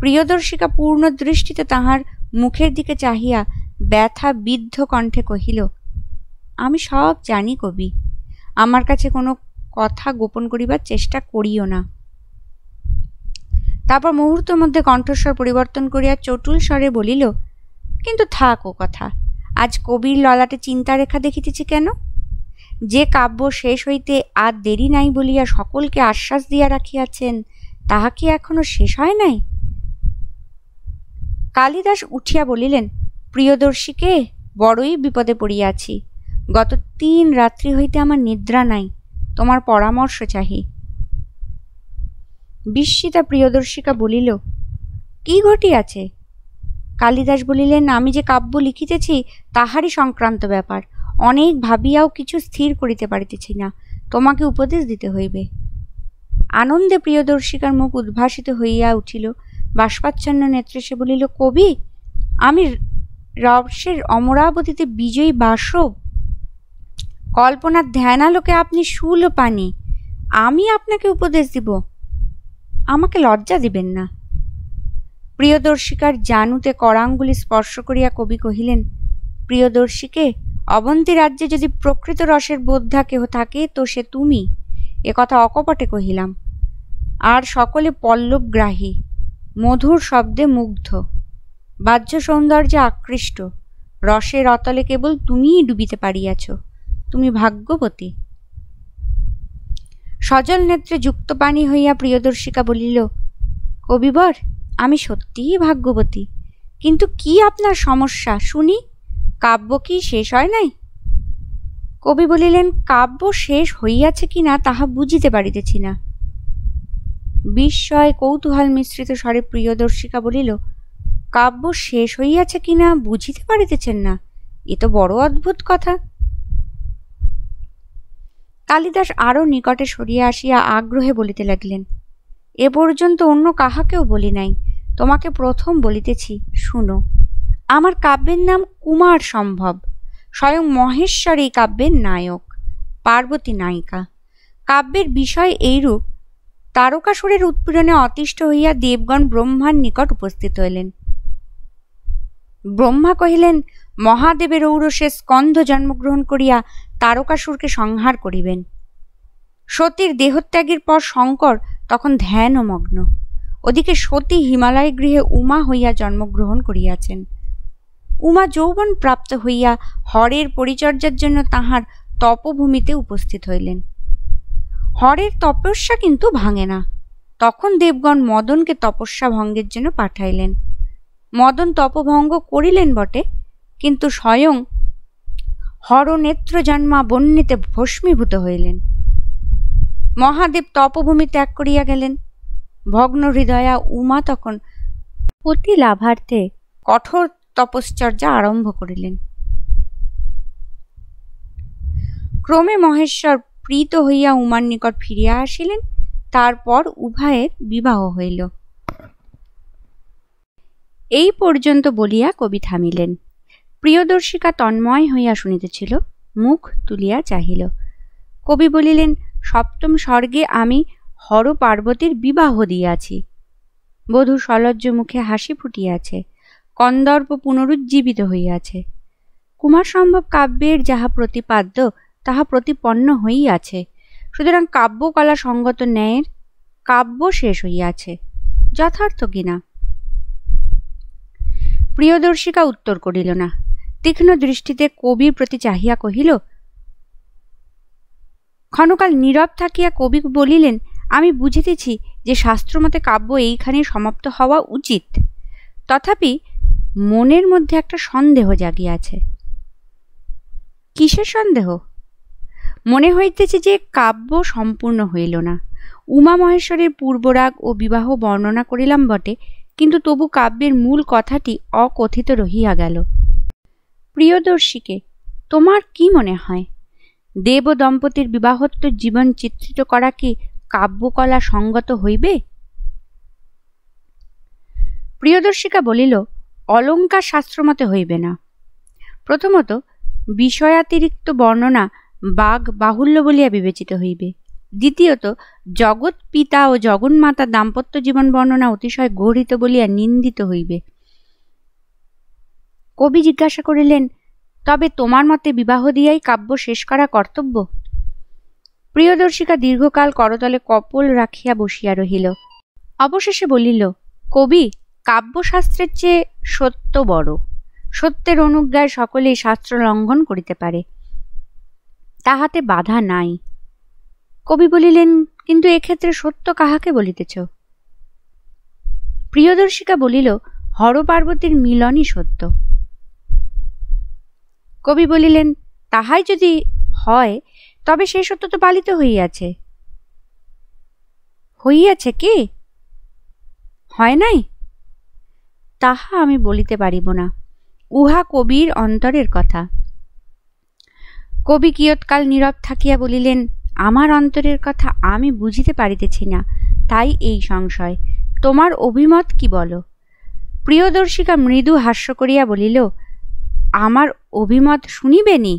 প্রিয়দর্শিকা পূর্ণ দৃষ্টিতে তাহার মুখের দিকে চাহিয়া ব্যথা বিদ্ধ কণ্ঠে কহিল, আমি সব জানি কবি, আমার কাছে কোনো কথা গোপন করিবার চেষ্টা করিও না। তারপর মুহূর্তের মধ্যে কণ্ঠস্বর পরিবর্তন করিয়া চটুল স্বরে বলিল, কিন্তু থাক ও কথা, আজ কবির ললাটে চিন্তারেখা দেখিতেছি কেন? যে কাব্য শেষ হইতে আর দেরি নাই বলিয়া সকলকে আশ্বাস দিয়া রাখিয়াছেন, তাহা কি এখনো শেষ হয় নাই? কালিদাস উঠিয়া বলিলেন, প্রিয়দর্শীকে, বড়ই বিপদে পড়িয়াছি। গত 3 রাত্রি হইতে আমার নিদ্রা নাই, তোমার পরামর্শ চাহি। বিস্মিতা প্রিয়দর্শিকা বলিল, কি ঘটিয়াছে? কালিদাস বলিলেন, আমি যে কাব্য লিখিতেছি তাহারই সংক্রান্ত ব্যাপার। অনেক ভাবিয়াও কিছু স্থির করিতে পারিতেছি না, তোমাকে উপদেশ দিতে হইবে। আনন্দে প্রিয়দর্শিকার মুখ উদ্ভাসিত হইয়া উঠিল। বাষ্পাচ্ছন্ন নেত্রে সে বলিল, কবি, আমি রসের অমরাবতীতে বিজয়ী বাসব, কল্পনার ধ্যানালোকে আপনি শুল পানি, আমি আপনাকে উপদেশ দিব? আমাকে লজ্জা দিবেন না। প্রিয়দর্শিকার জানুতে করাঙ্গুলি স্পর্শ করিয়া কবি কহিলেন, প্রিয়দর্শীকে, অবন্তী রাজ্যে যদি প্রকৃত রসের বোদ্ধা কেহ থাকে তো সে তুমি। একথা অকপটে কহিলাম। আর সকলে পল্লবগ্রাহী, মধুর শব্দে মুগ্ধ, বাহ্য সৌন্দর্যে আকৃষ্ট। রসের অতলে কেবল তুমিই ডুবিতে পারিয়াছ। তুমি ভাগ্যবতী। সজল নেত্রে যুক্ত পানি হইয়া প্রিয়দর্শিকা বলিল, কবিবর, আমি সত্যিই ভাগ্যবতী, কিন্তু কি আপনার সমস্যা শুনি? কাব্য কি শেষ হয় নাই? কবি বলিলেন, কাব্য শেষ হইয়াছে কিনা তাহা বুঝিতে পারিতেছি না। বিস্ময় কৌতূহল মিশ্রিত স্বরে প্রিয়দর্শিকা বলিল, কাব্য শেষ হইয়াছে কিনা বুঝিতে পারিতেছেন না? এ তো বড় অদ্ভুত কথা। কালিদাস আরো নিকটে সরিয়া আসিয়া আগ্রহে বলিতে লাগলেন, এ পর্যন্ত অন্য কাহাকেও বলি নাই, তোমাকে প্রথম বলিতেছি, শুনো। আমার কাব্যের নাম কুমার সম্ভব। স্বয়ং মহেশ্বর এই কাব্যের নায়ক, পার্বতী নায়িকা। কাব্যের বিষয় এইরূপ, তারকাসুরের উৎপীড়নে অতিষ্ঠ হইয়া দেবগণ ব্রহ্মার নিকট উপস্থিত হইলেন। ব্রহ্মা কহিলেন, মহাদেবের ঔরসে স্কন্ধ জন্মগ্রহণ করিয়া তারকাসুরকে সংহার করিবেন। সতীর দেহত্যাগের পর শঙ্কর তখন ধ্যানমগ্ন। ওদিকে সতী হিমালয় গৃহে উমা হইয়া জন্মগ্রহণ করিয়াছেন। উমা যৌবন প্রাপ্ত হইয়া হরের পরিচর্যার জন্য তাহার তপভূমিতে উপস্থিত হইলেন। হরের তপস্যা কিন্তু ভাঙে না। তখন দেবগণ মদনকে তপস্যা ভঙ্গের জন্য পাঠাইলেন। মদন তপভঙ্গ করিলেন বটে, কিন্তু স্বয়ং হরনেত্র জন্মা বন্যিতে ভস্মীভূত হইলেন। মহাদেব তপভূমি ত্যাগ করিয়া গেলেন। ভগ্ন হৃদয়া উমা তখন পতি লাভার্থে কঠোর তপশ্চর্যা আরম্ভ করিলেন। ক্রমে মহেশ্বর প্রীত হইয়া উমার নিকট ফিরিয়া আসিলেন। তারপর উভয়ের বিবাহ হইল। এই পর্যন্ত বলিয়া কবি থামিলেন। প্রিয়দর্শিকা তন্ময় হইয়া শুনিতেছিল, মুখ তুলিয়া চাহিল। কবি বলিলেন, সপ্তম স্বর্গে আমি হর পার্বতীর বিবাহ দিয়াছি। বধূ সলজ্জ মুখে হাসি ফুটিয়াছে, কন্দর্প পুনরুজ্জীবিত হইয়াছে। কুমার সম্ভব কাব্যের যাহা প্রতিপাদ্য তাহা প্রতিপন্ন হইয়াছে। সুতরাং কাব্যকলা সঙ্গত ন্যায়ের কাব্য শেষ হইয়াছে। যথার্থ কিনা? প্রিয়দর্শিকা উত্তর করিল না। তীক্ষ্ণ দৃষ্টিতে কবির প্রতি চাহিয়া কহিল। ক্ষণকাল নীরব থাকিয়া কবি বলিলেন, আমি বুঝিতেছি যে শাস্ত্রমতে কাব্য এইখানে সমাপ্ত হওয়া উচিত। তথাপি মনের মধ্যে একটা সন্দেহ জাগিয়াছে। কিসের সন্দেহ? মনে হইতেছে যে কাব্য সম্পূর্ণ হইল না। উমা মহেশ্বরের পূর্বরাগ ও বিবাহ বর্ণনা করিলাম বটে, কিন্তু তবু কাব্যের মূল কথাটি অকথিত রহিয়া গেল। প্রিয়দর্শীকে, তোমার কি মনে হয়, দেব দম্পতির বিবাহোত্তর জীবন চিত্রিত করা কি কাব্যকলা সঙ্গত হইবে? প্রিয়দর্শিকা বলিল, অলঙ্কার শাস্ত্রমতে হইবে না। প্রথমত, বিষয়াতিরিক্ত বর্ণনা বাগ বাহুল্য বলিয়া বিবেচিত হইবে। দ্বিতীয়ত, জগৎ পিতা ও জগন্মাতা দাম্পত্য জীবন বর্ণনা অতিশয় গর্হিত বলিয়া নিন্দিত হইবে। কবি জিজ্ঞাসা করিলেন, তবে তোমার মতে বিবাহ দিয়াই কাব্য শেষ করা কর্তব্য? প্রিয়দর্শিকা দীর্ঘকাল করতলে কপল রাখিয়া বসিয়া রহিল। অবশেষে বলিল, কবি, কাব্যশাস্ত্রের চেয়ে সত্য বড়। সত্যের অনুজ্ঞায় সকলেই শাস্ত্র লঙ্ঘন করিতে পারে, তাহাতে বাধা নাই। কবি বলিলেন, কিন্তু এক্ষেত্রে সত্য কাহাকে বলিতেছ? প্রিয়দর্শিকা বলিল, হরপার্বতীর মিলনই সত্য। কবি বলিলেন, তাহাই যদি হয় তবে সে সত্য তো পালিত হইয়াছে। হইয়াছে কি? হয় নাই? তাহা আমি বলিতে পারিব না, উহা কবির অন্তরের কথা। কবি কিয়ৎকাল নীরব থাকিয়া বলিলেন, আমার অন্তরের কথা আমি বুঝিতে পারিতেছি না, তাই এই সংশয়। তোমার অভিমত কি বলো? প্রিয়দর্শিকা মৃদু হাস্য করিয়া বলিল, আমার অভিমত শুনিবেনি?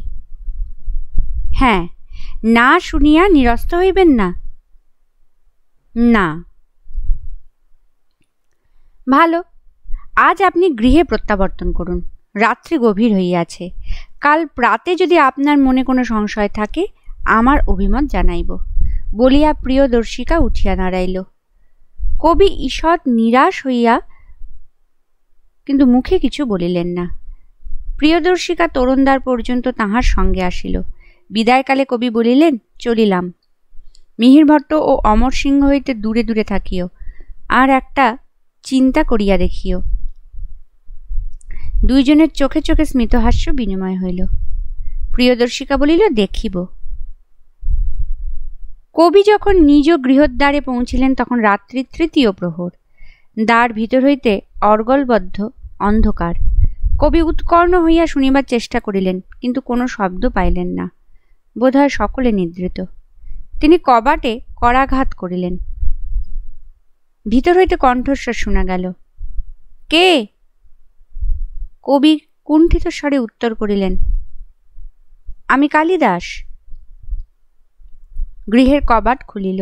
হ্যাঁ, না শুনিয়া নিরস্ত হইবেন না? না। ভালো, আজ আপনি গৃহে প্রত্যাবর্তন করুন। রাত্রি গভীর হইয়াছে। কাল প্রাতে যদি আপনার মনে কোনো সংশয় থাকে, আমার অভিমত জানাইব, বলিয়া প্রিয়দর্শিকা উঠিয়া দাঁড়াইল। কবি ঈষৎ নিরাশ হইয়া কিন্তু মুখে কিছু বলিলেন না। প্রিয়দর্শিকা তরুণদ্বার পর্যন্ত তাহার সঙ্গে আসিল। বিদায়কালে কবি বলিলেন, চলিলাম। মিহিরভট্ট ও অমর সিংহ হইতে দূরে দূরে থাকিও, আর একটা চিন্তা করিয়া দেখিও। দুইজনের চোখে চোখে স্মিতহাস্য বিনিময় হইল। প্রিয়দর্শিকা বলিল, দেখিব। কবি যখন নিজ গৃহদ্বারে পৌঁছিলেন তখন রাত্রি তৃতীয় প্রহর। দ্বার ভিতর হইতে অর্গলবদ্ধ অন্ধকার। কবি উৎকর্ণ হইয়া শুনিবার চেষ্টা করিলেন, কিন্তু কোনো শব্দ পাইলেন না। বোধহয় সকলে নিদ্রিত। তিনি কবাটে করাঘাত করিলেন। ভিতর হইতে কণ্ঠস্বর শোনা গেল, কে? কবি কুণ্ঠিত স্বরে উত্তর করিলেন, আমি কালিদাস। গৃহের কবাট খুলিল।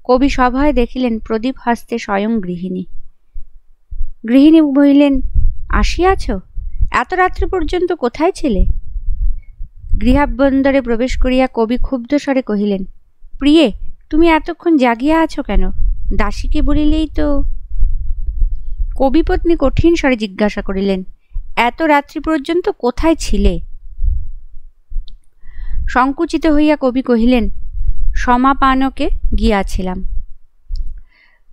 কবি সভয়ে দেখিলেন প্রদীপ হস্তে স্বয়ং গৃহিণী। গৃহিণী বলিলেন, আসিয়াছ? এত রাত্রি পর্যন্ত কোথায় ছিলে? গৃহাভ্যন্তরে প্রবেশ করিয়া কবি ক্ষুব্ধ স্বরে কহিলেন, প্রিয়ে, তুমি এতক্ষণ জাগিয়া আছো কেন? দাসীকে বলিলেই তো। কবিপত্নী কঠিন স্বরে জিজ্ঞাসা করিলেন, এত রাত্রি পর্যন্ত কোথায় ছিলে? সংকুচিত হইয়া কবি কহিলেন, সমাপানকে গিয়াছিলাম।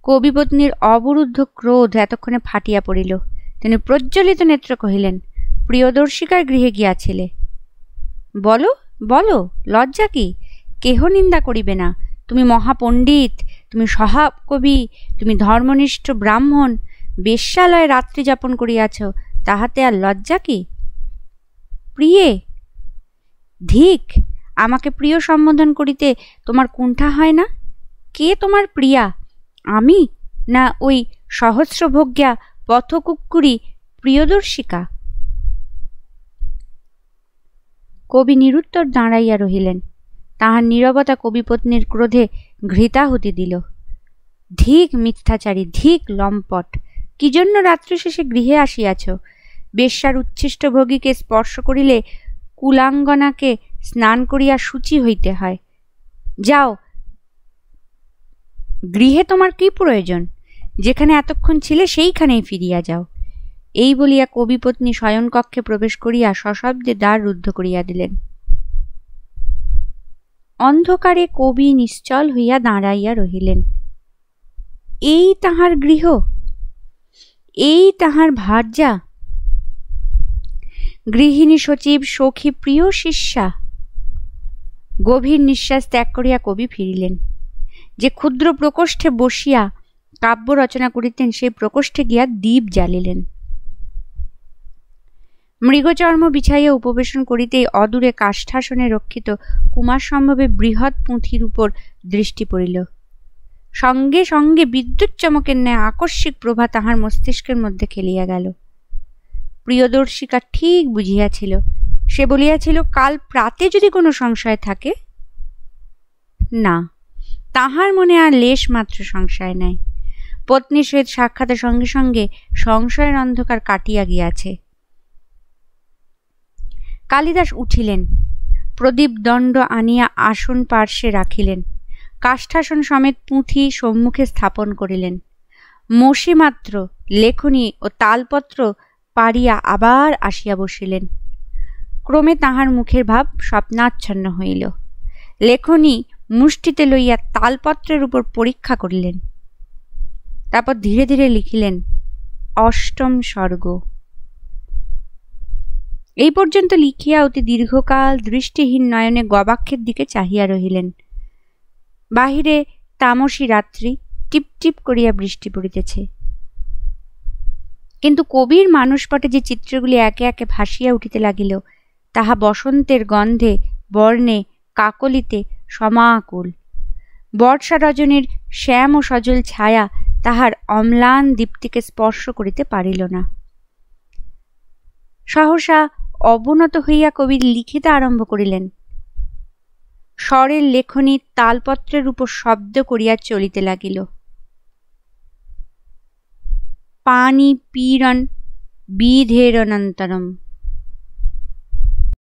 কবিপত্নীর অবরুদ্ধ ক্রোধ এতক্ষণে ফাটিয়া পড়িল। তিনি প্রজ্বলিত নেত্র কহিলেন, প্রিয়দর্শিকার গৃহে গিয়াছিলে? বলো বলো, লজ্জা কি? কেহ নিন্দা করিবে না। তুমি মহাপণ্ডিত, তুমি সহাকবি, তুমি ধর্মনিষ্ঠ ব্রাহ্মণ, বেশ্যালয়ে রাত্রি যাপন করিয়াছ, তাহাতে আর লজ্জা কি? প্রিয়ে, ধিক! আমাকে প্রিয় সম্বোধন করিতে তোমার কুণ্ঠা হয় না? কে তোমার প্রিয়া, আমি না ওই সহস্রভোগ্যা পথকুক্কুরী প্রিয়দর্শিকা? কবি নিরুত্তর দাঁড়াইয়া রহিলেন। তাহার নীরবতা কবিপত্নীর ক্রোধে ঘৃতাহুতি দিল। ধিক মিথ্যাচারী, ধিক লম্পট! কি জন্য রাত্রি শেষে গৃহে আসিয়াছ? বেশ্যার উচ্ছিষ্ট ভোগীকে স্পর্শ করিলে কুলাঙ্গনাকে স্নান করিয়া শুচি হইতে হয়। যাও, গৃহে তোমার কি প্রয়োজন? যেখানে এতক্ষণ ছিলে সেইখানেই ফিরিয়া যাও। এই বলিয়া কবিপত্নী শয়নকক্ষে প্রবেশ করিয়া সশব্দে দ্বার রুদ্ধ করিয়া দিলেন। অন্ধকারে কবি নিশ্চল হইয়া দাঁড়াইয়া রহিলেন। এই তাহার গৃহ, এই তাহার ভার্যা, গৃহিণী সচিব, সখী, প্রিয় শিষ্যা। গভীর নিঃশ্বাস ত্যাগ করিয়া কবি ফিরিলেন। যে ক্ষুদ্র প্রকোষ্ঠে বসিয়া কাব্য রচনা করিতেন, সেই প্রকোষ্ঠে গিয়া দীপ জ্বালিলেন। মৃগচর্ম বিছাইয়া উপবেশন করিতেই অদূরে কাষ্ঠাসনে রক্ষিত কুমার সম্ভবে বৃহৎ পুঁথির উপর দৃষ্টি পড়িল। সঙ্গে সঙ্গে বিদ্যুৎ চমকের ন্যায় আকস্মিক প্রভা তাহার মস্তিষ্কের মধ্যে খেলিয়া গেল। প্রিয়দর্শিকা ঠিক বুঝিয়াছিল। সে বলিয়াছিল, কাল প্রাতে যদি কোনো সংশয় থাকে। না, তাহার মনে আর লেশ মাত্র সংশয় নাই। পত্নীর সহিত সাক্ষাতের সঙ্গে সঙ্গে সংশয়ের অন্ধকার কাটিয়া গিয়াছে। কালিদাস উঠিলেন, প্রদীপ দণ্ড আনিয়া আসন পার্শ্বে রাখিলেন, কাষ্ঠাসন সমেত পুঁথি সম্মুখে স্থাপন করিলেন। মসিমাত্র লেখনী ও তালপত্র পাড়িয়া আবার আসিয়া বসিলেন। ক্রমে তাহার মুখের ভাব স্বপ্নাচ্ছন্ন হইল। লেখনী মুষ্টিতে লইয়া তালপত্রের উপর পরীক্ষা করিলেন। তারপর ধীরে ধীরে লিখিলেন, অষ্টম স্বর্গ। এই পর্যন্ত লিখিয়া অতি দীর্ঘকাল দৃষ্টিহীন নয়নে গবাক্ষের দিকে চাহিয়া রহিলেন। বাহিরে তামসী রাত্রি, টিপ টিপ করিয়া বৃষ্টি পড়িতেছে, কিন্তু কবির মানসপটে যে চিত্রগুলি একে একে ভাসিয়া উঠিতে লাগিল, তাহা বসন্তের গন্ধে, বর্ণে, কাকলিতে সমাকুল। বর্ষা রজনীর শ্যাম ও সজল ছায়া তাহার অম্লান দীপ্তিকে স্পর্শ করিতে পারিল না। সহসা অবনত হইয়া কবি লিখিতে আরম্ভ করিলেন। স্বরের লেখনী তালপত্রের উপর শব্দ করিয়া চলিতে লাগিল। পানি পীড়ন বিধেরনন্তরম।